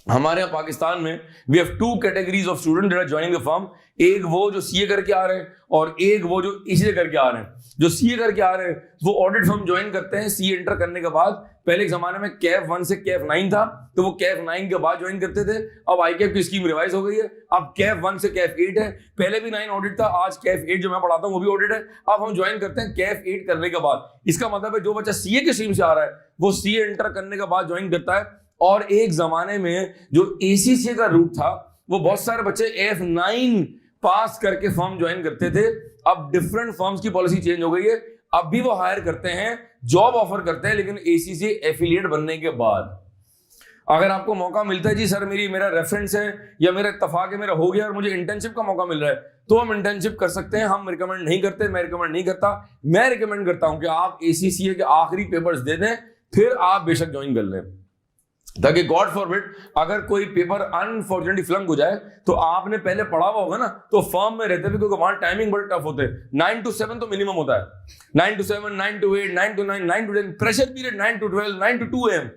हमारे यहाँ पाकिस्तान में we have 2 categories of student that are joining the firm. एक वो जो सीए करके आ रहे हैं, और एक वो जो ईसीए करके आ रहे हैं। जो सीए करके आ रहे हैं वो ऑडिट फर्म ज्वाइन करते हैं सीए इंटर करने के बाद। पहले एक जमाने में कैफ 1 से कैफ 9 था, तो वो कैफ 9 के बाद ज्वाइन करते थे। अब आईकैफ की स्कीम रिवाइज हो गई है, अब कैफ 1 से कैफ 8 है। पहले भी 9 ऑडिट था, आज कैफ 8 जो मैं पढ़ाता हूं वो भी ऑडिट है। अब हम ज्वाइन करते हैं कैफ 8 करने के बाद। इसका मतलब है जो बच्चा सीए की स्ट्रीम से आ रहा है वो सीए इंटर करने के बाद ज्वाइन करता है। और एक जमाने में जो एसीसीए का रूट था, वो बहुत सारे बच्चे F9 पास करके फर्म ज्वाइन करते थे। अब डिफरेंट फर्म्स की पॉलिसी चेंज हो गई है। अब भी वो हायर करते हैं, जॉब ऑफर करते हैं, लेकिन एसीसीए एफिलिएट बनने के बाद। अगर आपको मौका मिलता है जी सर मेरा रेफरेंस है या मेरा इत्तफाक है, मेरा हो गया और मुझे इंटर्नशिप का मौका मिल रहा है, तो हम इंटर्नशिप कर सकते हैं। हम रिकमेंड नहीं करते, मैं रिकमेंड नहीं करता। मैं रिकमेंड करता हूं कि आप एसीसीए के आखिरी पेपर्स दे दें, फिर आप बेशक ज्वाइन कर लें, ताकि गॉड फॉरबिड अगर कोई पेपर अनफॉर्चुनेटली फ्लंक हो जाए तो आपने पहले पढ़ा हुआ होगा ना, तो फर्म में रहते भी, क्योंकि वहां टाइमिंग बड़े टफ होते हैं। 9 to 7 तो मिनिमम होता है, 9 to 7, 9 to 8, 9 to 9, 9 to 10, pressure period 9 to 12, 9 to 2 AM,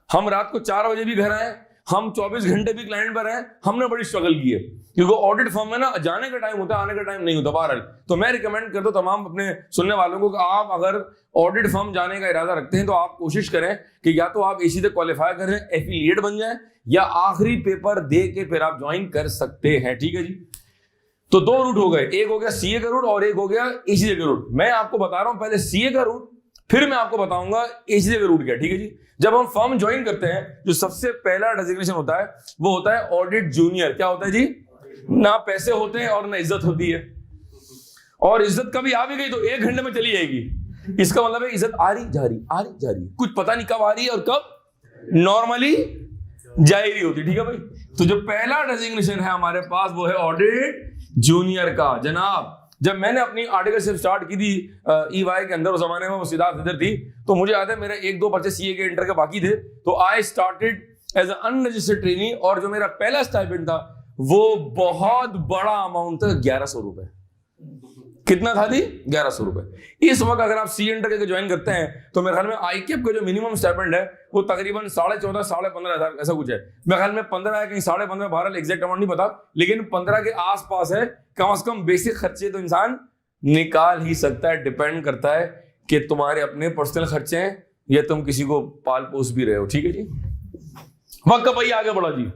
हम रात को 4 बजे भी घर आए, हम 24 घंटे भी क्लाइंट पर हैं, हमने बड़ी स्ट्रगल की है, क्योंकि ऑडिट फर्म में ना जाने का टाइम होता है, आने का टाइम नहीं होता बहरहाल। तो मैं रिकमेंड करता हूं तमाम अपने सुनने वालों को कि आप अगर ऑडिट फर्म जाने का इरादा रखते हैं तो आप कोशिश करें कि या तो आप एसी से क्वालिफाई करें, एफिलिएट बन जाए, या आखिरी पेपर दे के फिर आप ज्वाइन कर सकते हैं। ठीक है जी। तो 2 रूट हो गए, एक हो गया सीए का रूट और एक हो गया एसीए का रूट। मैं आपको बता रहा हूं पहले सीए का रूट, फिर मैं आपको बताऊंगा एसीए का रूट क्या। ठीक है जी। जब हम फर्म ज्वाइन करते हैं जो सबसे पहला डेजिग्नेशन होता है वो होता है ऑडिट जूनियर। क्या होता है जी? ना पैसे होते हैं और ना इज्जत होती है, और इज्जत कभी आ भी गई तो 1 घंटे में चली जाएगी। इसका मतलब है इज्जत आ रही जा रही, कुछ पता नहीं कब आ रही है और कब नॉर्मली जा ही रही होती। ठीक है भाई। तो जो पहला डेजिग्नेशन है हमारे पास वो है ऑडिट जूनियर का। जनाब जब मैंने अपनी आर्टिकलशिप स्टार्ट की थी EY के अंदर, उस जमाने में वो सिद्धार्थ इधर थी, तो मुझे याद है मेरे 1-2 पर्चे सीए के इंटर के बाकी थे, तो I started as unregistered trainee, और जो मेरा पहला स्टाइपेंड था वो बहुत बड़ा अमाउंट था, 1100 रुपए। कितना था जी? 1100 रुपए। इस वक्त अगर आप सी इंटर के ज्वाइन करते हैं तो मेरे ख्याल में आईकेप का जो मिनिमम स्टाइपेंड है वो तकरीबन 14,500 साढ़े 15,000 ऐसा कुछ है। मेरे ख्याल में 15 है, कहीं 15.5 12, एग्जैक्ट अमाउंट नहीं पता, लेकिन 15 के आसपास है। कम से कम बेसिक खर्चे तो इंसान निकाल ही सकता है। डिपेंड करता है कि तुम्हारे अपने पर्सनल खर्चे हैं या तुम किसी को पाल पोस भी रहे हो। ठीक है जी। वक्त भाई आगे बढ़ा जी।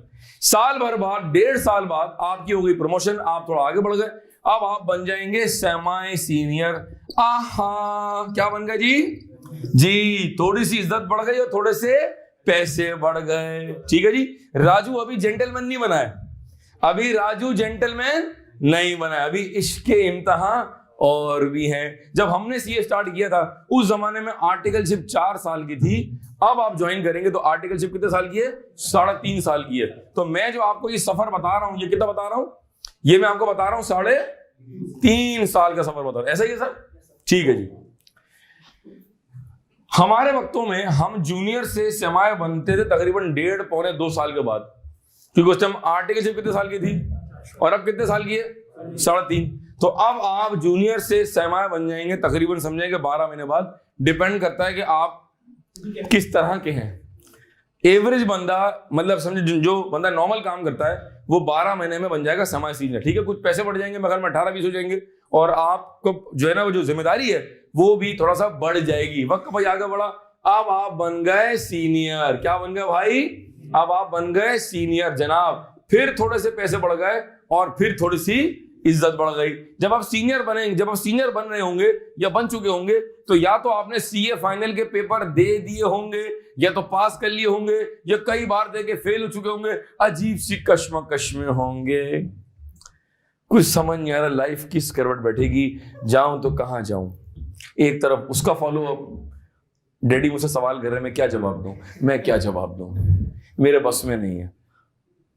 साल भर बाद, 1.5 साल बाद आपकी हो गई प्रमोशन, आप थोड़ा आगे बढ़ गए, अब आप बन जाएंगे सेमी सीनियर। आहा, क्या बन गए जी? थोड़ी सी इज्जत बढ़ गई और थोड़े से पैसे बढ़ गए। ठीक है जी। राजू अभी जेंटलमैन नहीं बना है, अभी राजू जेंटलमैन नहीं बना है, अभी इसके इम्तिहान और भी हैं। जब हमने सीए स्टार्ट किया था उस जमाने में आर्टिकलशिप 4 साल की थी, अब आप ज्वाइन करेंगे तो आर्टिकलशिप कितने साल की है? 3.5 साल की है। तो मैं जो आपको ये सफर बता रहा हूं, ये कितना बता रहा हूं? ये मैं आपको बता रहा हूं 3.5 साल का सफर बता रहा हूं। ऐसा ही है सर? ठीक है जी। हमारे वक्तों में हम जूनियर से सेमाय बनते थे तकरीबन 1.5-2 साल के बाद, क्योंकि उस टाइम आर्टिकलशिप कितने साल की थी और अब कितने साल की है? 3.5। तो अब आप जूनियर से सेमाय बन जाएंगे तकरीबन समझेंगे 12 महीने बाद। डिपेंड करता है कि आप किस तरह के हैं। एवरेज बंदा, मतलब समझे जो बंदा नॉर्मल काम करता है वो 12 महीने में बन जाएगा सेमी सीनियर। ठीक है। कुछ पैसे बढ़ जाएंगे, मगर में 18-20 हो जाएंगे, और आपको जो है ना वो जो जिम्मेदारी है वो भी थोड़ा सा बढ़ जाएगी। वक्त भाई आगे बढ़ा, अब आप बन गए सीनियर। क्या बन गए भाई? अब आप बन गए सीनियर जनाब। फिर थोड़े से पैसे बढ़ गए और फिर थोड़ी सी इज्जत बढ़ गई। जब आप सीनियर बनेंगे, जब आप सीनियर बन रहे होंगे या बन चुके होंगे, तो या तो आपने सीए फाइनल के पेपर दे दिए होंगे, या तो पास कर लिए होंगे, या कई बार देके फेल हो चुके होंगे, अजीब सी कश्मकश में होंगे, कुछ समझ नहीं आ रहा लाइफ किस करवट बैठेगी, जाऊं तो कहां जाऊं। एक तरफ उसका फॉलो अप, डैडी मुझसे सवाल कर रहे हैं, मैं क्या जवाब दूं, मैं क्या जवाब दूं, मेरे बस में नहीं है,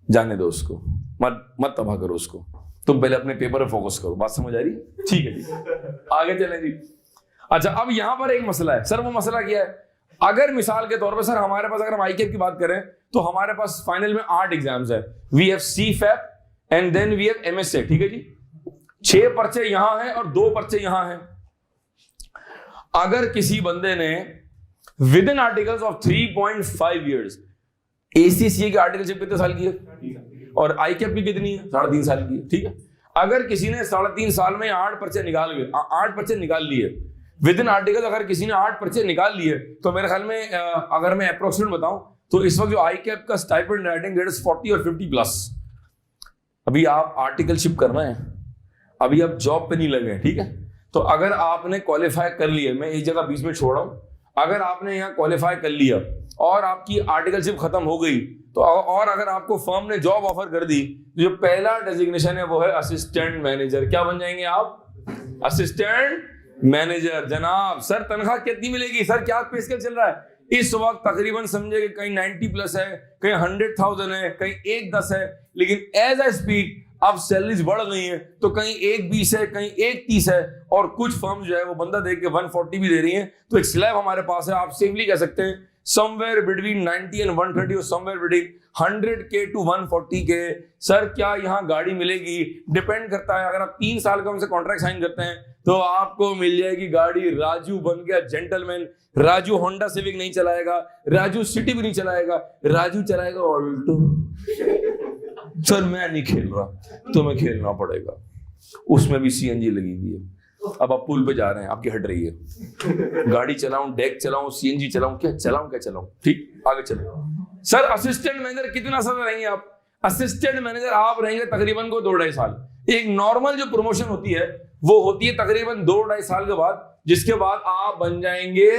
जाने दो उसको, मत तबाह करो उसको, तुम पहले अपने पेपर पे फोकस करो। बात समझ आ रही? ठीक है जी, आगे चलें जी। अच्छा, अब यहां पर एक मसला है सर। वो मसला क्या है? अगर मिसाल के तौर पर सर हमारे पास, अगर हम आईकेप की बात करें तो हमारे पास फाइनल में 8 एग्जाम्स है। We have CFAP and then we have MSA। ठीक है जी। 6 पर्चे यहां हैं और 2 पर्चे यहां हैं। अगर किसी बंदे ने with in articles of 3.5 years, ACCA की आर्टिकलशिप कितने साल की है और आईकेप की कितनी है? 3.5 साल की है। ठीक है। अगर किसी ने 3.5 साल में 8 पर्चे निकाल लिए विद इन आर्टिकल, अगर किसी ने 8 पर्चे निकाल लिए, तो मेरे ख्याल में अगर मैं अप्रोक्सीमेट बताऊं तो इस वक्त जो आईकेप का स्टाइपेंड रेटिंग दैट इज 40 और 50 प्लस। अभी आप आर्टिकलशिप कर रहे हैं, अभी आप जॉब पे नहीं लगे हैं। ठीक है। तो अगर आपने क्वालिफाई कर लिया, मैं एक जगह बीच में छोड़ रहा हूं, अगर आपने यहाँ क्वालिफाई कर लिया और आपकी आर्टिकलशिप खत्म हो गई, तो और अगर आपको फर्म ने जॉब ऑफर कर दी, जो पहला डेजिग्नेशन है वो है असिस्टेंट मैनेजर। क्या बन जाएंगे आप? Assistant manager. जनाब सर तनख्वाह कितनी मिलेगी? सर क्या पे स्केल चल रहा है इस वक्त? तकरीबन समझे कि कहीं 90 प्लस है, कहीं 100,000 है, कहीं 110 है, लेकिन एज आई स्पीक अब सैलरीज बढ़ गई हैं, तो कहीं 120 है, कहीं 130 है, और कुछ फर्म जो है वो बंदा देख के 140 भी दे रही हैं। तो एक स्लैब हमारे पास है, आप सेफली कह सकते हैं समवेयर बिटवीन 90 एंड 130 और somewhere between 100K to 140K। Sir क्या यहाँ गाड़ी मिलेगी? डिपेंड करता है। अगर आप 3 साल का उनसे कॉन्ट्रैक्ट साइन करते हैं तो आपको मिल जाएगी गाड़ी। राजू बन गया जेंटलमैन। राजू होंडा सिविक नहीं चलाएगा, राजू सिटी भी नहीं चलाएगा, राजू चलाएगा ऑल्टो। सर मैं नहीं खेल रहा, तुम्हें खेलना पड़ेगा। उसमें भी सीएनजी लगी हुई है। अब आप पुल पे जा रहे हैं, आपकी हट रही है। गाड़ी चलाऊं, डेक चलाऊं, सीएनजी चलाऊं, क्या चलाऊं? ठीक, आगे चलो। सर असिस्टेंट मैनेजर कितना साल रहेंगे आप? असिस्टेंट मैनेजर आप रहेंगे तकरीबन को 2-2.5 साल। एक नॉर्मल जो प्रमोशन होती है वो होती है तकरीबन 2-2.5 साल के बाद, जिसके बाद आप बन जाएंगे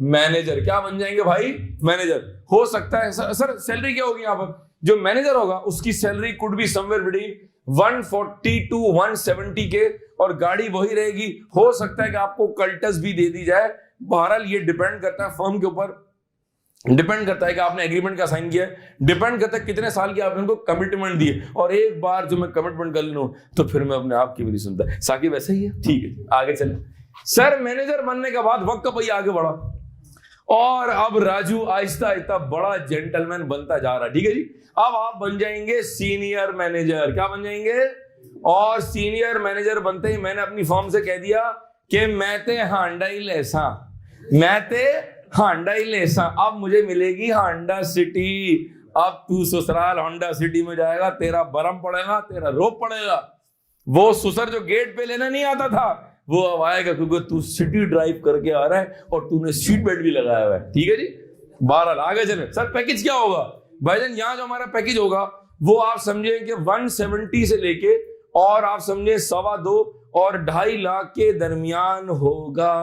मैनेजर। क्या बन जाएंगे भाई? मैनेजर। हो सकता है सर सैलरी क्या होगी यहाँ पर? जो मैनेजर होगा उसकी salary could be somewhere between 140 to 170 के, और गाड़ी वही रहेगी। हो सकता है कि आपको कल्टस भी दे दी जाए। बहरहाल ये डिपेंड करता है फर्म के ऊपर, डिपेंड करता है कि आपने एग्रीमेंट क्या साइन किया है, डिपेंड करता है कितने साल की आपने उनको कमिटमेंट दी है। और एक बार जो मैं कमिटमेंट कर लूं तो फिर मैं अपने आप की भी नहीं सुनता। साकी वैसा ही है, ठीक है आगे चले। सर मैनेजर बनने के बाद वक्त का पहिया आगे बढ़ा, और अब राजू आहिस्ता आहिस्ता बड़ा जेंटलमैन बनता जा रहा है। ठीक है जी, अब आप बन जाएंगे सीनियर मैनेजर। क्या बन जाएंगे? और सीनियर मैनेजर बनते ही मैंने अपनी फर्म से कह दिया कि मैं ते हांडा ही लेसा, मैं ते हांडा ही लेसा। अब मुझे मिलेगी हांडा सिटी। अब तू ससुराल हांडा सिटी में जाएगा, तेरा बरम पड़ेगा, तेरा रोप पड़ेगा। वो ससुर जो गेट पे लेना नहीं आता था वो अब आएगा, क्योंकि तू सिटी ड्राइव करके आ रहा है और तूने सीट बेल्ट भी लगाया हुआ है। ठीक है जी, 12 आगे चले। सर पैकेज क्या होगा? भाईजान यहाँ जो हमारा पैकेज होगा वो आप समझे कि 170 से लेके और आप समझे 2.25 और 2.5 लाख के दरमियान होगा।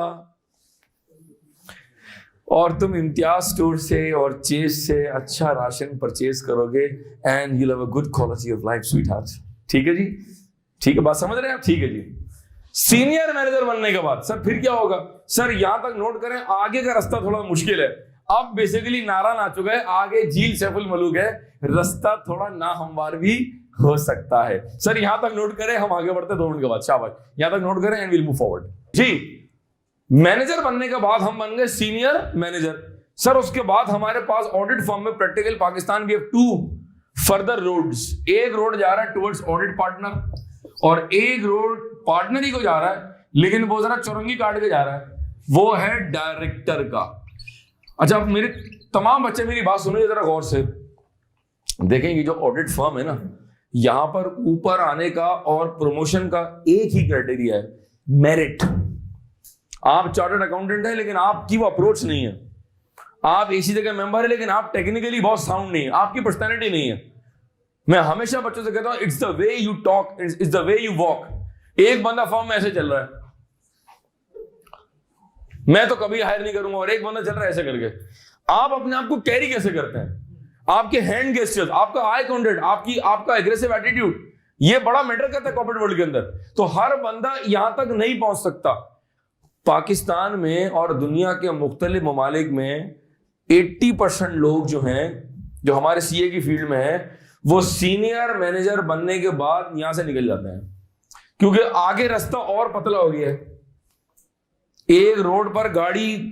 और तुम इम्तियाज स्टोर से और चेस से अच्छा राशन परचेज करोगे and you have a good quality of life sweet heart. ठीक है जी, ठीक है, बात समझ रहे हैं आप? ठीक है जी। सीनियर मैनेजर बनने के बाद सर फिर क्या होगा? सर यहां तक नोट करें, आगे का रास्ता थोड़ा मुश्किल है। अब बेसिकली नारा ना चुका है, आगे झील सैफुल मलूक है, रास्ता थोड़ा ना हमवार भी हो सकता है। सर यहां तक नोट करें, हम आगे बढ़ते 2 मिनट के बाद। शाबाश, यहां तक नोट करें एंड विल मूव फॉरवर्ड जी। मैनेजर बनने के बाद हम बन गए सीनियर मैनेजर। सर उसके बाद हमारे पास ऑडिट फर्म में practical Pakistan we have 2 further roads. एक रोड जा रहा है टुवर्ड्स ऑडिट पार्टनर और एक रोड पार्टनर ही को जा रहा है, लेकिन वो जरा चौरंगी काट के जा रहा है, वो है डायरेक्टर का। अच्छा, अब मेरे तमाम बच्चे मेरी बात सुनिए जरा गौर से। देखेंगे जो ऑडिट फर्म है ना, यहां पर ऊपर आने का और प्रमोशन का एक ही क्राइटेरिया है, मेरिट। आप चार्टर्ड अकाउंटेंट है लेकिन आपकी वो अप्रोच नहीं है। आप एसीसी का मेंबर है लेकिन आप टेक्निकली बहुत साउंड नहीं है, आपकी पर्सनैलिटी नहीं है। मैं हमेशा बच्चों से कहता हूं it's the way you talk, it's the way you walk. एक बंदा फॉर्म में ऐसे चल रहा है, मैं तो कभी हायर नहीं करूंगा, और एक बंदा चल रहा है ऐसे करके। आप अपने आप को कैरी कैसे करते हैं? आपके हैंड गेस्चर्स, आपका आई कॉन्टेक्ट, आपका एग्रेसिव एटीट्यूड, ये बड़ा मैटर करता है कॉर्पोरेट वर्ल्ड के अंदर। तो हर बंदा यहां तक नहीं पहुंच सकता। पाकिस्तान में और दुनिया के मुख्तलिफ ममालिक में 80% लोग जो हैं, जो हमारे सीए की फील्ड में है, वो सीनियर मैनेजर बनने के बाद यहां से निकल जाते हैं, क्योंकि आगे रास्ता और पतला हो गया है। एक रोड पर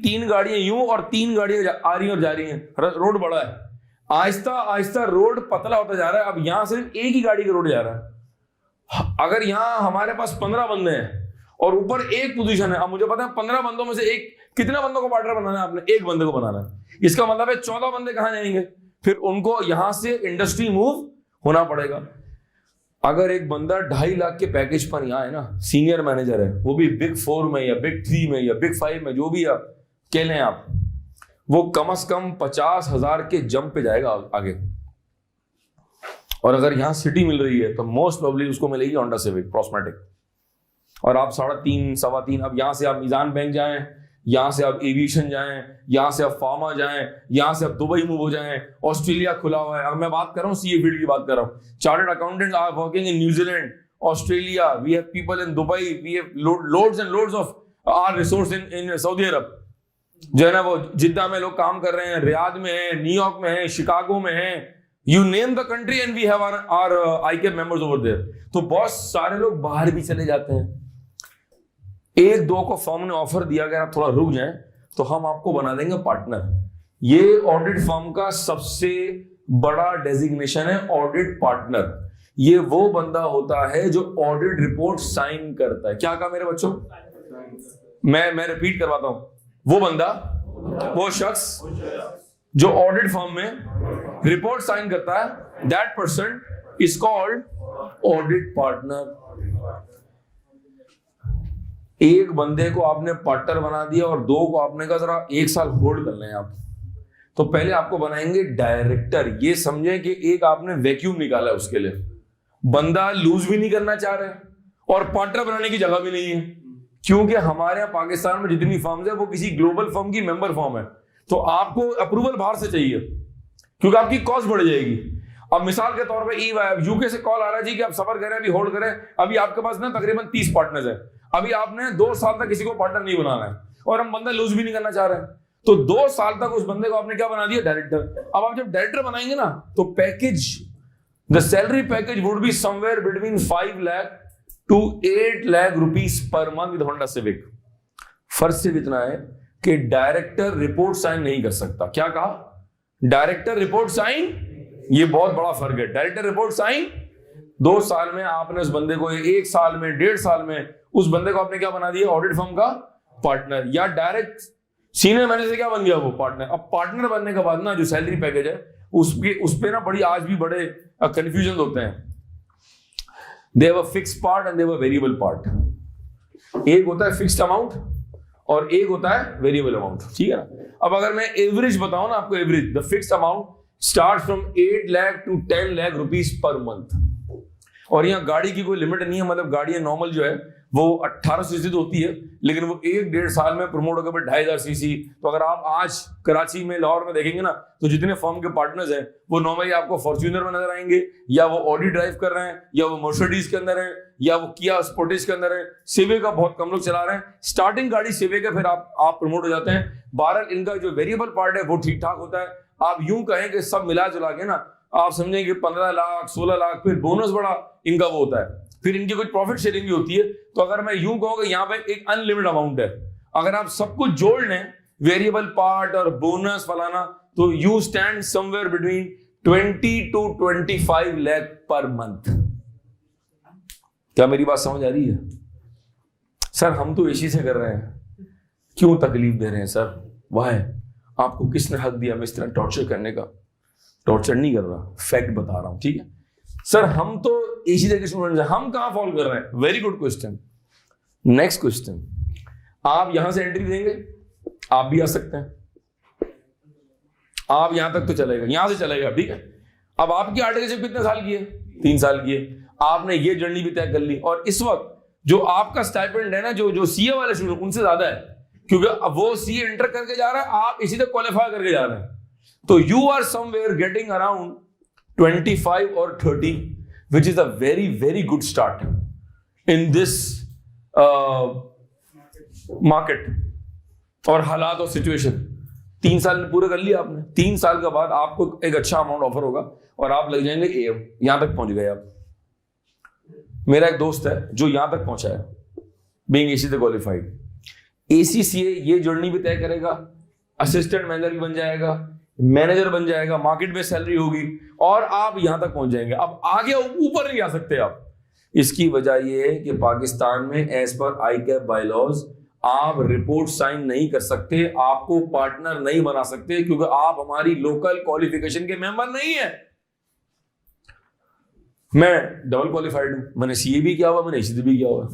3 गाड़ियां यूं और 3 गाड़ियां आ रही हैं और जा रही हैं, रोड बड़ा है। आहिस्ता आहिस्ता रोड पतला होता जा रहा है। अब यहां सिर्फ एक ही गाड़ी का रोड जा रहा है। अगर यहां हमारे पास 15 बंदे हैं और ऊपर एक पोजीशन है, अब मुझे पता है 15 बंदों में से एक, कितना बंदों को पार्टनर बनाना है आपने? एक बंदे को बनाना है। इसका मतलब है 14 बंदे कहां जाएंगे? फिर उनको यहां से इंडस्ट्री मूव होना पड़ेगा। अगर एक बंदा 2.5 लाख के पैकेज पर यहां है ना, सीनियर मैनेजर है, वो भी बिग 4 में या बिग 3 में या बिग 5 में, जो भी आप कह लें आप, वो कम से कम 50,000 के जंप पे जाएगा आगे। और अगर यहां सिटी मिल रही है तो मोस्ट प्रोबेबली उसको मिलेगी होंडा सिविक प्रॉस्मेटिक। और आप 3.5 सवा 3, अब यहां से आप मीजान बैंक जाएं, यहां से आप एविएशन जाएं, यहां से आप फार्मा जाएं, यहां से आप दुबई मूव हो जाएं, ऑस्ट्रेलिया खुला हुआ है। अब मैं बात कर रहा हूं सीए फील्ड की बात कर रहा हूं। Chartered accountant are working in New Zealand, Australia, we have people in Dubai, we have loads and loads of our resource in Saudi Arab, जो है ना, वो जिद्दा में लोग काम कर रहे हैं, रियाद में है, न्यूयॉर्क में है, शिकागो में है, you name the country and we have our ICAP members over there. तो बहुत सारे लोग बाहर भी चले जाते हैं। 1-2 को फर्म ने ऑफर दिया, अगर आप थोड़ा रुक जाएं तो हम आपको बना देंगे पार्टनर। ये ऑडिट फर्म का सबसे बड़ा डेजिग्नेशन है, ऑडिट पार्टनर। ये वो बंदा होता है जो ऑडिट रिपोर्ट साइन करता है। क्या कहा मेरे बच्चों? मैं रिपीट करवाता हूं, वो बंदा, वो शख्स जो ऑडिट फर्म में रिपोर्ट साइन करता है, that person is called audit partner. एक बंदे को आपने पार्टनर बना दिया और दो को आपने कहा जरा 1 साल होल्ड कर लें आप, तो पहले आपको बनाएंगे डायरेक्टर। ये समझे कि एक आपने वैक्यूम निकाला है उसके लिए, बंदा लूज भी नहीं करना चाह रहे और पार्टनर बनाने की जगह भी नहीं है, क्योंकि हमारे यहाँ पाकिस्तान में जितनी फर्म्स है वो किसी ग्लोबल फर्म की मेंबर फर्म है, तो आपको अप्रूवल बाहर से चाहिए क्योंकि आपकी कॉस्ट बढ़ जाएगी। अब मिसाल के तौर पे यूके से कॉल आ रहा है जी कि आप सफर करें, अभी होल्ड करें, अभी आपके पास ना तकरीबन 30 पार्टनर्स है, अभी आपने 2 साल तक किसी को पार्टनर नहीं बनाना है और हम बंदा लूज भी नहीं करना चाह रहे हैं, तो 2 साल तक उस बंदे को आपने क्या बना दिया, डायरेक्टर। अब आप जब डायरेक्टर बनाएंगे ना तो package, the salary package would be somewhere between 5 lakh to 8 lakh rupees per month with Honda civic. फर्क सिर्फ इतना है कि डायरेक्टर रिपोर्ट साइन नहीं कर सकता। क्या कहा? डायरेक्टर रिपोर्ट साइन, ये बहुत बड़ा फर्क है। डायरेक्टर रिपोर्ट साइन 2 साल में आपने उस बंदे को, 1 साल में, 1.5 साल में उस बंदे को आपने क्या बना दिया, ऑडिट फर्म का पार्टनर, या डायरेक्ट सीनियर मैनेजर से क्या बन गया, वो पार्टनर। अब पार्टनर बनने के बाद ना जो सैलरी पैकेज है उस पे ना बड़ी आज भी बड़े कंफ्यूजन होते हैं। They have a fixed part and they have a variable part. एक होता है फिक्स्ड अमाउंट और एक होता है वेरिएबल अमाउंट, ठीक है ना। अब अगर मैं एवरेज बताऊं ना आपको, average the fixed amount start from 8 lakh to 10 lakh rupees per month. और यहाँ गाड़ी की कोई लिमिट नहीं है, मतलब गाड़ियां नॉर्मल जो है वो 1800 सीसी तो होती है, लेकिन वो 1-1.5 साल में प्रमोट होकर 2500 सीसी। तो अगर आप आज कराची में, लाहौर में देखेंगे ना, तो जितने फर्म के पार्टनर्स हैं वो नॉर्मली आपको फॉर्च्यूनर में नजर आएंगे, या वो ऑडी ड्राइव कर रहे हैं, या वो मर्सिडीज के अंदर है, या वो किया स्पोर्टेज के अंदर है। सिविक का बहुत कम लोग चला रहे हैं, स्टार्टिंग गाड़ी सिविक है, फिर आप प्रमोट हो जाते हैं। बहरहाल इनका जो वेरिएबल पार्ट है वो ठीक ठाक होता है। आप यूं कहें कि सब मिला जुला के ना आप समझेंगे 15 लाख 16 लाख, फिर बोनस बड़ा इनका वो होता है, फिर इनकी कुछ प्रॉफिट शेयरिंग भी होती है। तो अगर मैं यूं कहूं कि यहाँ पे एक अनलिमिटेड अमाउंट है, अगर आप सब कुछ जोड़ लें, वेरिएबल पार्ट और बोनस फलाना, तो you stand somewhere between 20 to 25 lakh per month. क्या मेरी बात समझ आ रही है? सर हम तो इसी से कर रहे हैं, क्यों तकलीफ दे रहे हैं सर? वाह, आपको किसने हक दिया मैं इस तरह टॉर्चर करने का? टॉर्चर नहीं कर रहा, फैक्ट बता रहा हूं, ठीक है सर। हम तो इसी तरह के स्टूडेंट्स हैं, हम कहां फॉल कर रहे हैं? Very good question. Next question, आप यहां से एंट्री देंगे, आप भी आ सकते हैं, आप यहां तक तो चलेगा, यहां से चलेगा, ठीक है। अब आपकी आर्टिकलशिप कितने साल की है? 3 साल की है। आपने ये जर्नी भी तय कर ली, और इस वक्त जो आपका स्टाइपेंड है ना, जो सीए वाले स्टूडेंट उनसे ज्यादा है, क्योंकि अब वो सीए एंटर करके जा रहा है, आप इसी तक क्वालिफाई करके जा रहे हैं। तो you are somewhere getting around 25 or 30, which is a very very good start in this market और हालात और सिचुएशन। 3 साल पूरे कर लिया आपने, 3 साल के बाद आपको एक अच्छा अमाउंट ऑफर होगा और आप लग जाएंगे एएम। यहां तक पहुंच गए आप। मेरा एक दोस्त है जो यहां तक पहुंचा है, बीइंग एसी से क्वालिफाइड। एसीसीए ये जर्नी भी तय करेगा, असिस्टेंट मैनेजर भी बन जाएगा, मैनेजर बन जाएगा, मार्केट में सैलरी होगी और आप यहां तक पहुंच जाएंगे। अब आगे ऊपर नहीं आ सकते आप। इसकी वजह यह है कि पाकिस्तान में एज पर आईकैप बायलॉज आप रिपोर्ट साइन नहीं कर सकते, आपको पार्टनर नहीं बना सकते, क्योंकि आप हमारी लोकल क्वालिफिकेशन के मेंबर नहीं है। मैं डबल क्वालिफाइड हूं, मैंने सीए भी किया हुआ, मैंने एसीसी भी किया हुआ,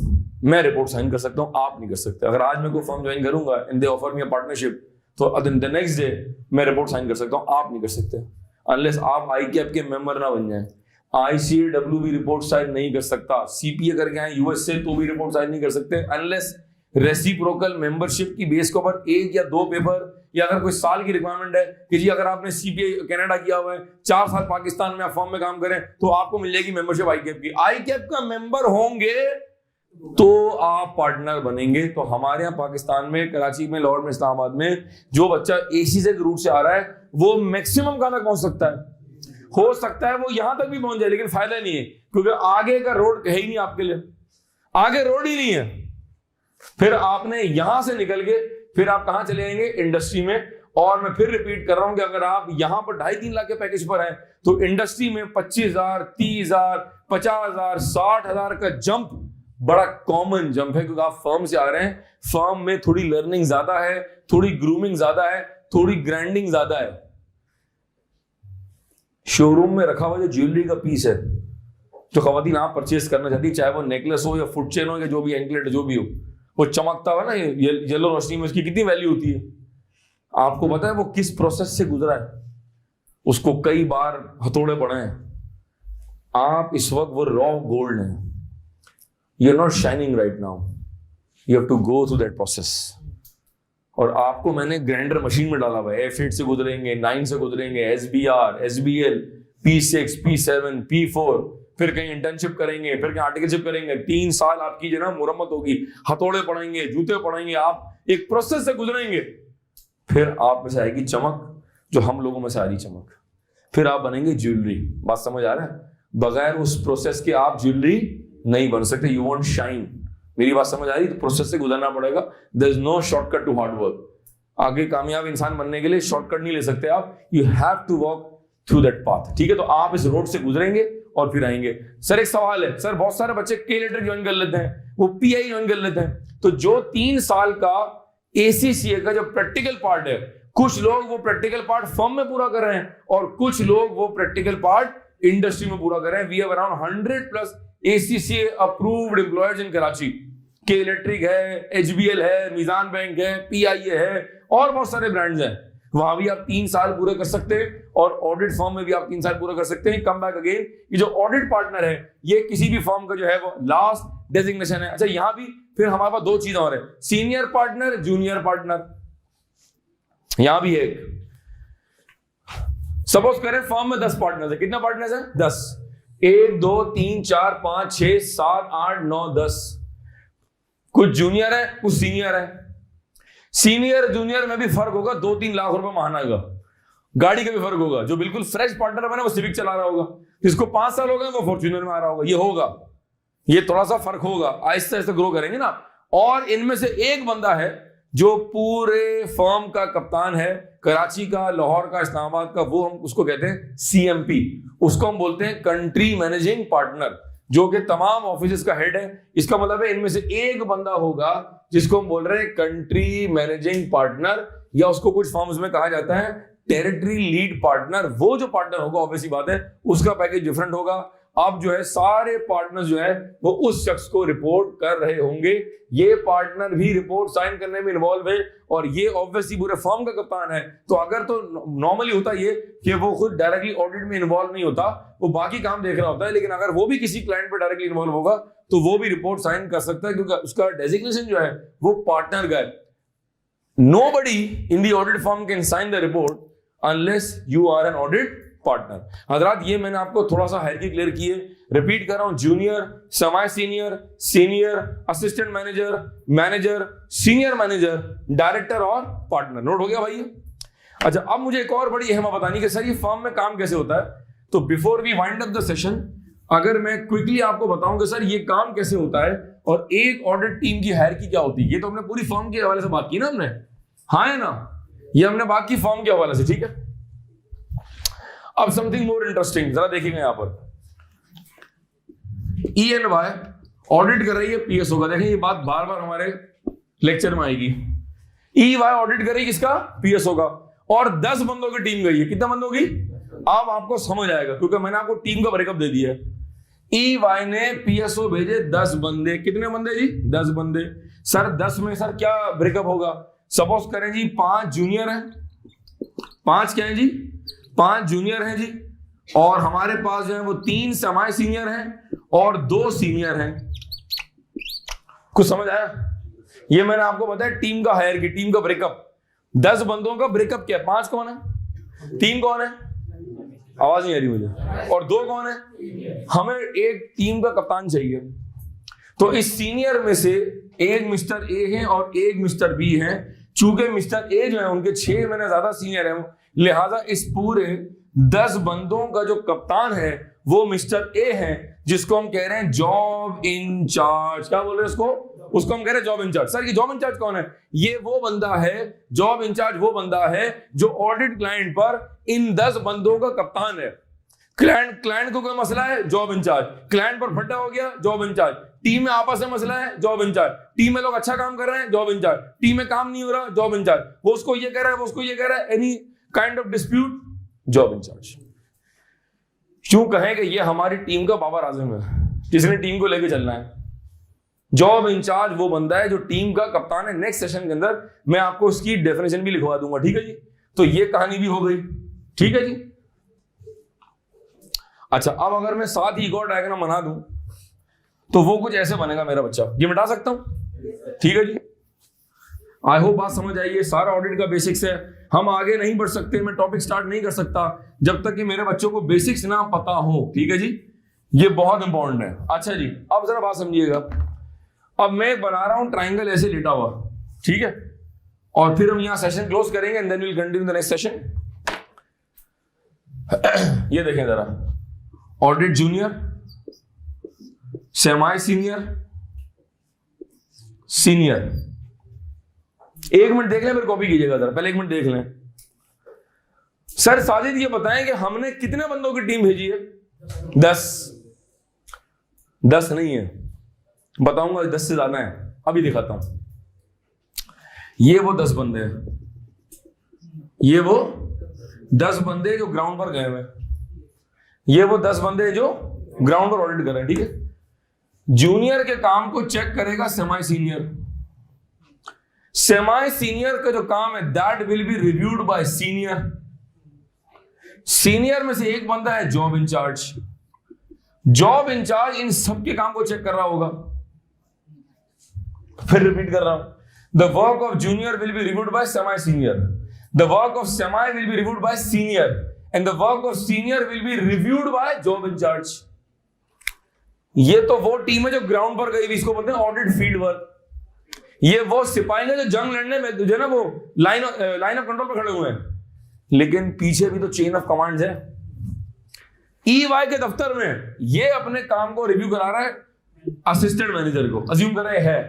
मैं रिपोर्ट साइन कर सकता हूं, आप नहीं कर सकते। अगर आज मैं कोई फर्म ज्वाइन करूंगा and they offer me a partnership, तो द नेक्स्ट डे मैं रिपोर्ट साइन कर सकता हूं, आप नहीं कर सकते, अनलेस आप आईकैप के मेंबर ना बन जाए। आईसीएडब्ल्यू भी रिपोर्ट साइन नहीं कर सकता, सीपीए करके आए यूएस से तो भी रिपोर्ट साइन नहीं कर सकते, अनलेस रेसिप्रोकल मेंबरशिप की बेस के ऊपर 1 या 2 पेपर, या अगर कोई साल की रिक्वायरमेंट है कि जी अगर आपने सीपीए कनाडा किया हुआ है, 4 साल पाकिस्तान में आप फर्म में काम करें, तो आपको मिल जाएगी मेंबरशिप आईकैप की। आईकैप का मेंबर होंगे तो आप पार्टनर बनेंगे। तो हमारे यहाँ पाकिस्तान में, कराची में, लाहौर में, इस्लामाबाद में जो बच्चा एसी से रूट से आ रहा है वो मैक्सिमम कहां तक पहुंच सकता है? हो सकता है वो यहां तक भी पहुंच जाए, लेकिन फायदा नहीं है, क्योंकि आगे का रोड है ही नहीं आपके लिए, आगे रोड ही नहीं है। फिर आपने यहां से निकल के फिर आप कहां चले जाएंगे? इंडस्ट्री में। और मैं फिर रिपीट कर रहा हूं कि अगर आप यहां पर 2.5-3 लाख के पैकेज पर हैं, तो इंडस्ट्री में 25,000, 30,000, 50,000, 60,000 का जंप बड़ा कॉमन जंप है, क्योंकि आप फर्म से आ रहे हैं, फर्म में थोड़ी लर्निंग ज्यादा है, थोड़ी ग्रूमिंग ज्यादा है, थोड़ी ग्राइंडिंग ज्यादा है। शोरूम में रखा हुआ जो ज्वेलरी का पीस है जो खवातीन आप परचेज करना चाहती है, चाहे वो नेकलेस हो या फुट चेन हो या जो भी एंकलेट जो भी हो, वो चमकता हुआ ना येलो रोशनी में, उसकी कितनी वैल्यू होती है? आपको पता है वो किस प्रोसेस से गुजरा है? उसको कई बार हथौड़े पड़े हैं। आप इस वक्त वो रॉ गोल्ड है, you are not shining right now, you have to go through that process. और आपको मैंने ग्राइंडर मशीन में डाला हुआ है, F8 से गुजरेंगे, 9 से गुजरेंगे, SBR, SBL, P6, P7, P4, फिर कहीं इंटर्नशिप करेंगे, फिर कहीं आर्टिकलशिप करेंगे। 3 साल आपकी जो ना मुरम्मत होगी, हथौड़े पड़ेंगे, जूते पड़ेंगे, आप एक प्रोसेस से गुजरेंगे, फिर आप में से आएगी चमक जो हम लोगों में से आ रही चमक, फिर आप बनेंगे ज्वेलरी। बात समझ आ रहा है? बगैर उस प्रोसेस के आप ज्वेलरी नहीं बन सकते, यू वॉन्ट शाइन। मेरी बात समझ आ रही? तो प्रोसेस से गुजरना पड़ेगा। There is no shortcut to hard work. आगे कामयाब इंसान बनने के लिए शॉर्टकट नहीं ले सकते आप, you have to walk through that path. ठीक है, तो आप इस रोड से गुजरेंगे और फिर आएंगे। सर एक सवाल है, सर बहुत सारे बच्चे के इलेक्ट्रिक ज्वाइन कर लेते हैं, वो पीआई ज्वाइन कर लेते हैं, तो जो 3 साल का एसीसीए का जो प्रैक्टिकल पार्ट है, कुछ लोग वो प्रैक्टिकल पार्ट फर्म में पूरा कर रहे हैं और कुछ लोग वो प्रैक्टिकल पार्ट इंडस्ट्री में पूरा कर रहे हैं। We have around 100+ ACCA approved employers in Karachi. K Electric है, HBL है, मीजान बैंक है, PIA है और बहुत सारे ब्रांड्स हैं। वहां भी आप 3 साल पूरे कर सकते हैं और ऑडिट फर्म में भी आप 3 साल पूरा कर सकते हैं। कम बैक अगेन, ये जो ऑडिट पार्टनर है ये किसी भी फर्म का जो है वो लास्ट डेजिग्नेशन है। अच्छा, यहां भी फिर हमारे पास 2 चीजें और है, सीनियर पार्टनर, जूनियर पार्टनर। यहां भी है एक, सपोज करें फर्म में 10 पार्टनर्स है। कितना पार्टनर्स है? 10। 1 2 3 4 5 6 7 8 9 10। कुछ जूनियर है, कुछ सीनियर है। सीनियर जूनियर में भी फर्क होगा, 2-3 लाख रुपए माहना होगा। गाड़ी का भी फर्क होगा। जो बिल्कुल फ्रेश पार्टनर बना वो सिविक चला रहा होगा, जिसको 5 साल हो गए वो फॉर्च्यूनर में आ रहा होगा। ये होगा, ये थोड़ा सा फर्क होगा, आहिस्ते आहिस्ते ग्रो करेंगे ना। और इनमें से एक बंदा है जो पूरे फर्म का कप्तान है, कराची का, लाहौर का, इस्लामाबाद का, वो हम उसको कहते हैं CMP। उसको हम बोलते हैं कंट्री मैनेजिंग पार्टनर, जो कि तमाम ऑफिस का हेड है। इसका मतलब है इनमें से एक बंदा होगा जिसको हम बोल रहे हैं कंट्री मैनेजिंग पार्टनर, या उसको कुछ फर्म्स में कहा जाता है टेरिटरी लीड पार्टनर। वो जो पार्टनर होगा, ऑब्वियसली बात है, उसका पैकेज डिफरेंट होगा। अब जो है सारे पार्टनर्स जो है वो उस शख्स को रिपोर्ट कर रहे होंगे। ये पार्टनर भी रिपोर्ट साइन करने में इन्वॉल्व है और ये ऑब्वियसली पूरे फर्म का कप्तान है। तो अगर तो नॉर्मली होता ये कि वो खुद डायरेक्टली ऑडिट में इन्वॉल्व नहीं होता, वो बाकी काम देख रहा होता है, लेकिन अगर वो भी किसी क्लाइंट पे डायरेक्टली इन्वॉल्व होगा तो वो भी रिपोर्ट साइन कर सकता है, क्योंकि उसका डेजिग्नेशन जो है वो पार्टनर का है। Nobody in the audit firm can sign the report unless you are an audit partner. हजरात, ये मैंने आपको थोड़ा सा हायरार्की क्लियर की है, रिपीट कर रहा हूं। Junior, semi senior, senior, assistant manager, manager, senior manager, director और पार्टनर। नोट हो गया भाई? अच्छा, अब मुझे एक और बड़ी अहम बतानी कि सर ये फर्म में काम कैसे होता है। तो before we wind up the session, अगर मैं क्विकली आपको बताऊं कि सर ये काम कैसे होता है और एक ऑडिट टीम की हायरार्की क्या होती है। ये तो हमने पूरी फर्म के हवाले से बात की ना, हमने, हाँ है ना, ये हमने बात की फर्म के हवाले से, ठीक है। अब समथिंग मोर इंटरेस्टिंग, जरा देखिएगा यहां पर। EY ऑडिट कर रही है PSO का। देखें, ये बात बार बार हमारे लेक्चर में आएगी। EY ऑडिट कर रही है किसका? PSO का। और 10 बंदों की टीम गई है। कितना बंदों की? अब आपको समझ आएगा, क्योंकि मैंने आपको टीम का ब्रेकअप दे दिया है। EY ने PSO भेजे 10 बंदे। कितने बंदे जी? 10 बंदे। सर 10 में सर क्या ब्रेकअप होगा? सपोज करें जी 5 जूनियर हैं। 5 क्या है जी? 5 जूनियर हैं जी, और हमारे पास जो है वो 3 सेमी सीनियर हैं और 2 सीनियर हैं। कुछ समझ आया? ये मैंने आपको बताया टीम का हायरार्की, टीम का ब्रेकअप। 10 बंदों का ब्रेकअप क्या है? 5 कौन है? 3 कौन है? आवाज नहीं आ रही मुझे। और 2 कौन है? हमें एक टीम का कप्तान चाहिए। तो इस सीनियर में से एक मिस्टर ए है और एक मिस्टर बी है। चूंकि मिस्टर ए जो है उनके 6 महीने ज्यादा सीनियर है, लिहाजा इस पूरे 10 बंदों का जो कप्तान है वो मिस्टर ए है, जिसको हम कह रहे हैं जॉब इंचार्ज। क्या बोल रहे हैं उसको? उसको हम कह रहे हैं जॉब इंचार्ज। सर ये जॉब इंचार्ज कौन है? ये वो बंदा है, जॉब इंचार्ज वो बंदा है जो ऑडिट क्लाइंट पर इन 10 बंदों का कप्तान है। क्लाइंट को कोई मसला है, जॉब इंचार्ज। क्लाइंट पर फटा हो गया, जॉब इंचार्ज। टीम में आपस में मसला है, जॉब इंचार्ज। टीम में लोग अच्छा काम कर रहे हैं, जॉब इंचार्ज। टीम में काम नहीं हो रहा, जॉब इंचार्ज। वो उसको ये कह रहा है, वो उसको ये कह रहा है, any kind of dispute, job incharge. क्यों कहें कि ये हमारी टीम का बाबर आजम है जिसने टीम को लेके चलना है। जॉब इंचार्ज वो बंदा है जो टीम का कप्तान है। नेक्स्ट सेशन के अंदर मैं आपको उसकी डेफिनेशन भी लिखवा दूंगा, ठीक है जी। तो ये कहानी भी हो गई, ठीक है जी। अच्छा, अब अगर मैं साथ ही एक और डायग्राम बना दूं तो वो कुछ ऐसे बनेगा मेरा बच्चा। ये मिटा सकता हूं, ठीक है जी। आई होप बात समझ आई। ये सारा ऑडिट का बेसिक्स है। हम आगे नहीं बढ़ सकते, मैं टॉपिक स्टार्ट नहीं कर सकता जब तक कि मेरे बच्चों को बेसिक्स ना पता हो, ठीक है जी। ये बहुत इंपॉर्टेंट है। अच्छा जी, अब जरा बात समझिएगा। अब मैं बना रहा हूं ट्राइंगल ऐसे लेटा हुआ, ठीक है। और फिर हम यहां सेशन क्लोज करेंगे and then will continue the next session. ये देखें जरा, audit junior, semi senior, senior. एक मिनट देख लें, फिर कॉपी कीजिएगा जरा। पहले एक मिनट देख लें। सर साजिद ये बताएं कि हमने कितने बंदों की टीम भेजी है? 10 नहीं है, बताऊंगा 10 से ज्यादा है, अभी दिखाता हूं। ये वो 10 बंदे हैं, ये वो 10 बंदे जो ग्राउंड पर गए हुए, ये वो 10 बंदे जो ग्राउंड पर ऑडिट कर रहे हैं, ठीक है। जूनियर के काम को चेक करेगा सेमी सीनियर। सेमी सीनियर का जो काम है that will be reviewed by senior. Senior में से एक बंदा है जॉब इंचार्ज। जॉब इंचार्ज इन सबके काम को चेक कर रहा होगा। फिर रिपीट कर रहा हूं, the work of junior will be reviewed by semi senior, the work of semi will be reviewed by senior and the work of senior will be reviewed by job incharge. ये तो वो team है जो ground पर गई, इसको बोलते हैं ऑडिट फील्ड वर्क। ये वो सिपाही है जो जंग लड़ने में जो ना वो लाइन ऑफ कंट्रोल पर खड़े हुए हैं, लेकिन पीछे भी तो चेन ऑफ कमांड्स है। ईवाई के दफ्तर में ये अपने काम को रिव्यू करा रहा है असिस्टेंट मैनेजर को, अज्यूम कर रहे हैं,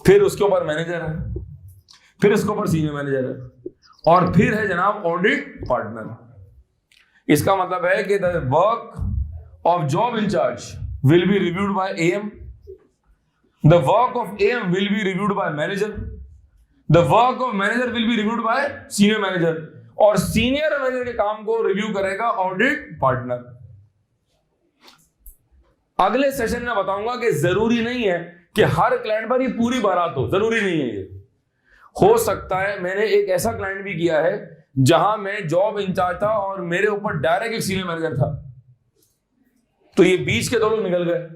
फिर उसके ऊपर मैनेजर है, फिर इसके ऊपर सीनियर मैनेजर है, और फिर है जनाब ऑडिट पार्टनर। इसका मतलब है कि the work of job incharge will be reviewed by AM, the work of AM will be reviewed by manager, the work of manager will be reviewed by senior manager, और senior manager के काम को review करेगा audit partner. अगले session में बताऊंगा कि जरूरी नहीं है कि हर क्लाइंट पर ये पूरी बारात हो, जरूरी नहीं है। ये हो सकता है, मैंने एक ऐसा क्लाइंट भी किया है जहां मैं जॉब इंचार्ज था और मेरे ऊपर डायरेक्ट एक सीनियर मैनेजर था, तो ये बीच के 2 लोग निकल गए।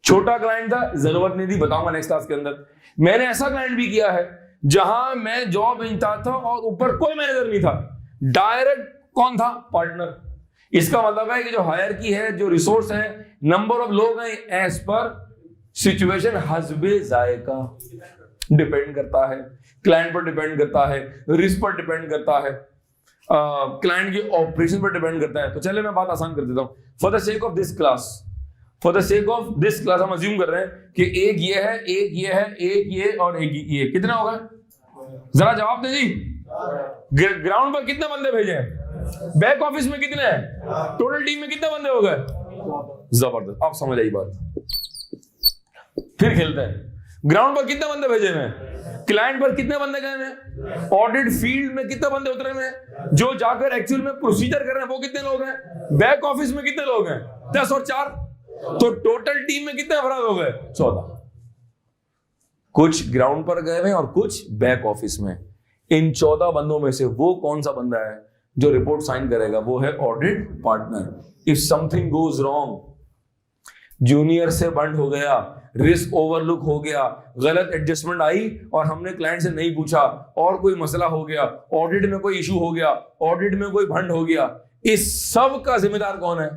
छोटा क्लाइंट था, जरूरत नहीं थी, बताऊंगा नेक्स्ट क्लास के अंदर। मैंने ऐसा क्लाइंट भी किया है जहां मैं जॉब इंचार्ज था और ऊपर कोई मैनेजर नहीं था, डायरेक्ट कौन था? पार्टनर। इसका मतलब है कि जो हायरार्की है, जो रिसोर्स है, नंबर ऑफ लोग हैं, एज पर सिचुएशन हस्बे जायका डिपेंड करता है, क्लाइंट पर डिपेंड करता है, रिस्क पर डिपेंड करता है, क्लाइंट की ऑपरेशन पर डिपेंड करता है। तो चले मैं बात आसान कर देता हूं। For the sake of this class, हम अज्यूम कर रहे हैं कि एक ये है, एक ये है, एक ये और एक ये। कितना होगा? जरा जवाब दे जी। ग्राउंड पर कितने बंदे भेजे हैं? बैक ऑफिस में कितने हैं? टोटल टीम में कितने बंदे हो गए? जबरदस्त, आप समझ आई बात। फिर खेलते हैं। ग्राउंड पर कितने बंदे भेजे हैं? क्लाइंट पर कितने बंदे गए हैं? ऑडिट फील्ड में कितने बंदे उतरे हैं? जो जाकर एक्चुअल में प्रोसीजर कर रहे हैं वो कितने लोग हैं? बैक ऑफिस में कितने लोग हैं? 10 और 4, तो टोटल टीम में कितने अफराद हो गए? 14। कुछ ग्राउंड पर गए हैं और कुछ बैक ऑफिस में। इन 14 बंदों में से वो कौन सा बंदा है जो रिपोर्ट साइन करेगा? वो है audit partner. If something goes wrong, junior से बंद हो गया, रिस्क ओवरलुक हो गया, गलत एडजस्टमेंट आई और हमने क्लाइंट से नहीं पूछा, और कोई मसला हो गया, ऑडिट में कोई इशू हो गया, ऑडिट में कोई भंड हो गया, इस सब का जिम्मेदार कौन है?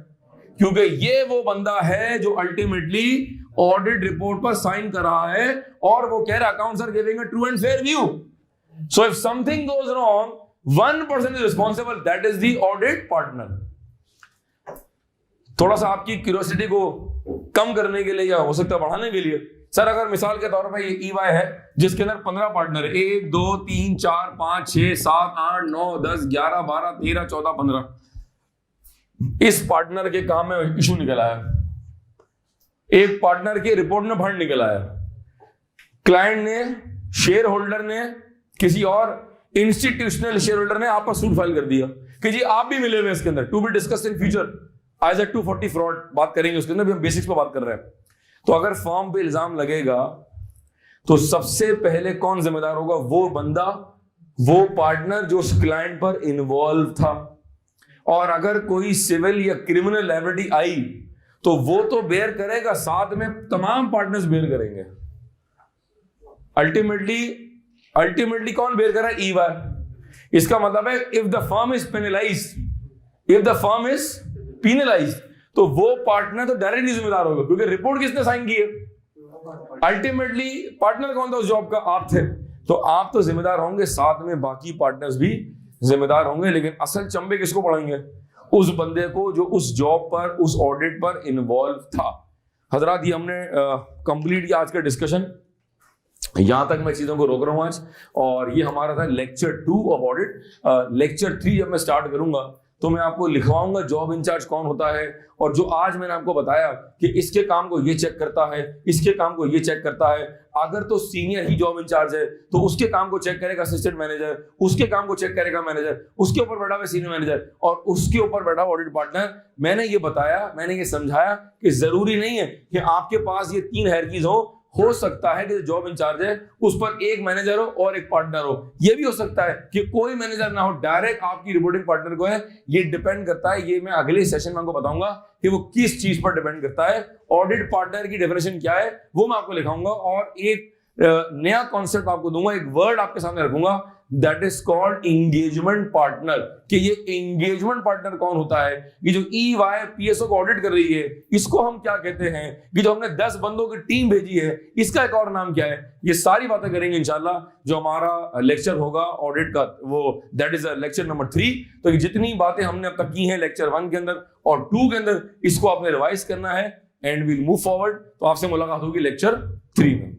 क्योंकि ये वो बंदा है जो अल्टीमेटली ऑडिट रिपोर्ट पर साइन कर रहा है और वो कह रहा है accounts are giving a true and fair view. So if something goes wrong, 1% is responsible, that is the audit partner. थोड़ा सा आपकी क्यूरियोसिटी को कम करने के लिए या हो सकता है बढ़ाने के लिए, सर अगर मिसाल के तौर पर ये ईवाई है जिसके अंदर 15 पार्टनर है, 1 2 3 4 5 6 7 8 9 10 11 12 13 14 15, इस पार्टनर के काम में इशू निकल आया, एक पार्टनर के रिपोर्ट में फंड निकल आया, क्लाइंट ने, शेयर होल्डर ने, किसी और इंस्टीट्यूशनल शेयर होल्डर ने आप पर सूट फाइल कर दिया कि जी आप भी मिले हुए इसके अंदर, to be discuss in future as a 240 fraud, बात करेंगे उसके अंदर भी, हम बेसिक्स पे बात कर रहे हैं। तो अगर फर्म पे इल्जाम लगेगा तो सबसे पहले कौन जिम्मेदार होगा? वो बंदा, वो पार्टनर जो उस क्लाइंट पर इन्वॉल्व था। और अगर कोई सिविल या क्रिमिनल लायबिलिटी आई तो वो तो बेयर करेगा, साथ में तमाम पार्टनर्स बेयर करेंगे। अल्टीमेटली कौन बेयर कर रहा है? ईवाई। इसका मतलब है if the firm is penalised, तो वो पार्टनर तो डायरेक्टली जिम्मेदार होगा, क्योंकि रिपोर्ट किसने साइन की है? अल्टीमेटली पार्टनर कौन था उस जॉब का? आप थे। तो आप तो जिम्मेदार होंगे, साथ में बाकी पार्टनर्स भी जिम्मेदार होंगे, लेकिन असल चंबे किसको पड़ेंगे? उस बंदे को जो उस जॉब पर, उस ऑडिट पर इन्वॉल्व था। हजरात, ये हमने कंप्लीट किया आज का डिस्कशन, यहां तक मैं चीजों को रोक रहा हूं आज। और ये हमारा था लेक्चर 2 ऑफ ऑडिट। लेक्चर 3 जब मैं स्टार्ट करूंगा तो मैं आपको लिखवाऊंगा जॉब इंचार्ज कौन होता है, और जो आज मैंने आपको बताया कि इसके काम को ये चेक करता है, इसके काम को ये चेक करता है, अगर तो सीनियर ही जॉब इंचार्ज है तो उसके काम को चेक करेगा असिस्टेंट मैनेजर, उसके काम को चेक करेगा मैनेजर, उसके ऊपर बैठा हुआ सीनियर मैनेजर, और उसके ऊपर बैठा हुआ ऑडिट पार्टनर। मैंने ये बताया, मैंने ये समझाया कि जरूरी नहीं है कि आपके पास ये 3 हायरार्कीज हो सकता है कि जॉब इंचार्ज है उस पर एक मैनेजर हो और एक पार्टनर हो। यह भी हो सकता है कि कोई मैनेजर ना हो, डायरेक्ट आपकी रिपोर्टिंग पार्टनर को है। ये डिपेंड करता है, ये मैं अगले सेशन में आपको बताऊंगा कि वो किस चीज पर डिपेंड करता है। ऑडिट पार्टनर की डेफिनेशन क्या है वो मैं आपको लिखाऊंगा, और एक नया कॉन्सेप्ट आपको दूंगा, एक वर्ड आपके सामने रखूंगा, that is called engagement partner. कि ये एंगेजमेंट पार्टनर कौन होता है? ये जो EY PSO को ऑडिट कर रही है, इसको हम क्या कहते हैं? ये जो हमने 10 बंदों की टीम भेजी है, इसका एक और नाम क्या है? ये सारी बातें करेंगे इंशाल्लाह जो हमारा लेक्चर होगा ऑडिट का, वो दैट इज लेक्चर नंबर 3। तो ये जितनी बातें हमने अब तक की हैं लेक्चर 1 के अंदर और 2 के अंदर, इसको आपने रिवाइज करना है एंड विल मूव फॉरवर्ड। तो आपसे मुलाकात होगी लेक्चर 3 में।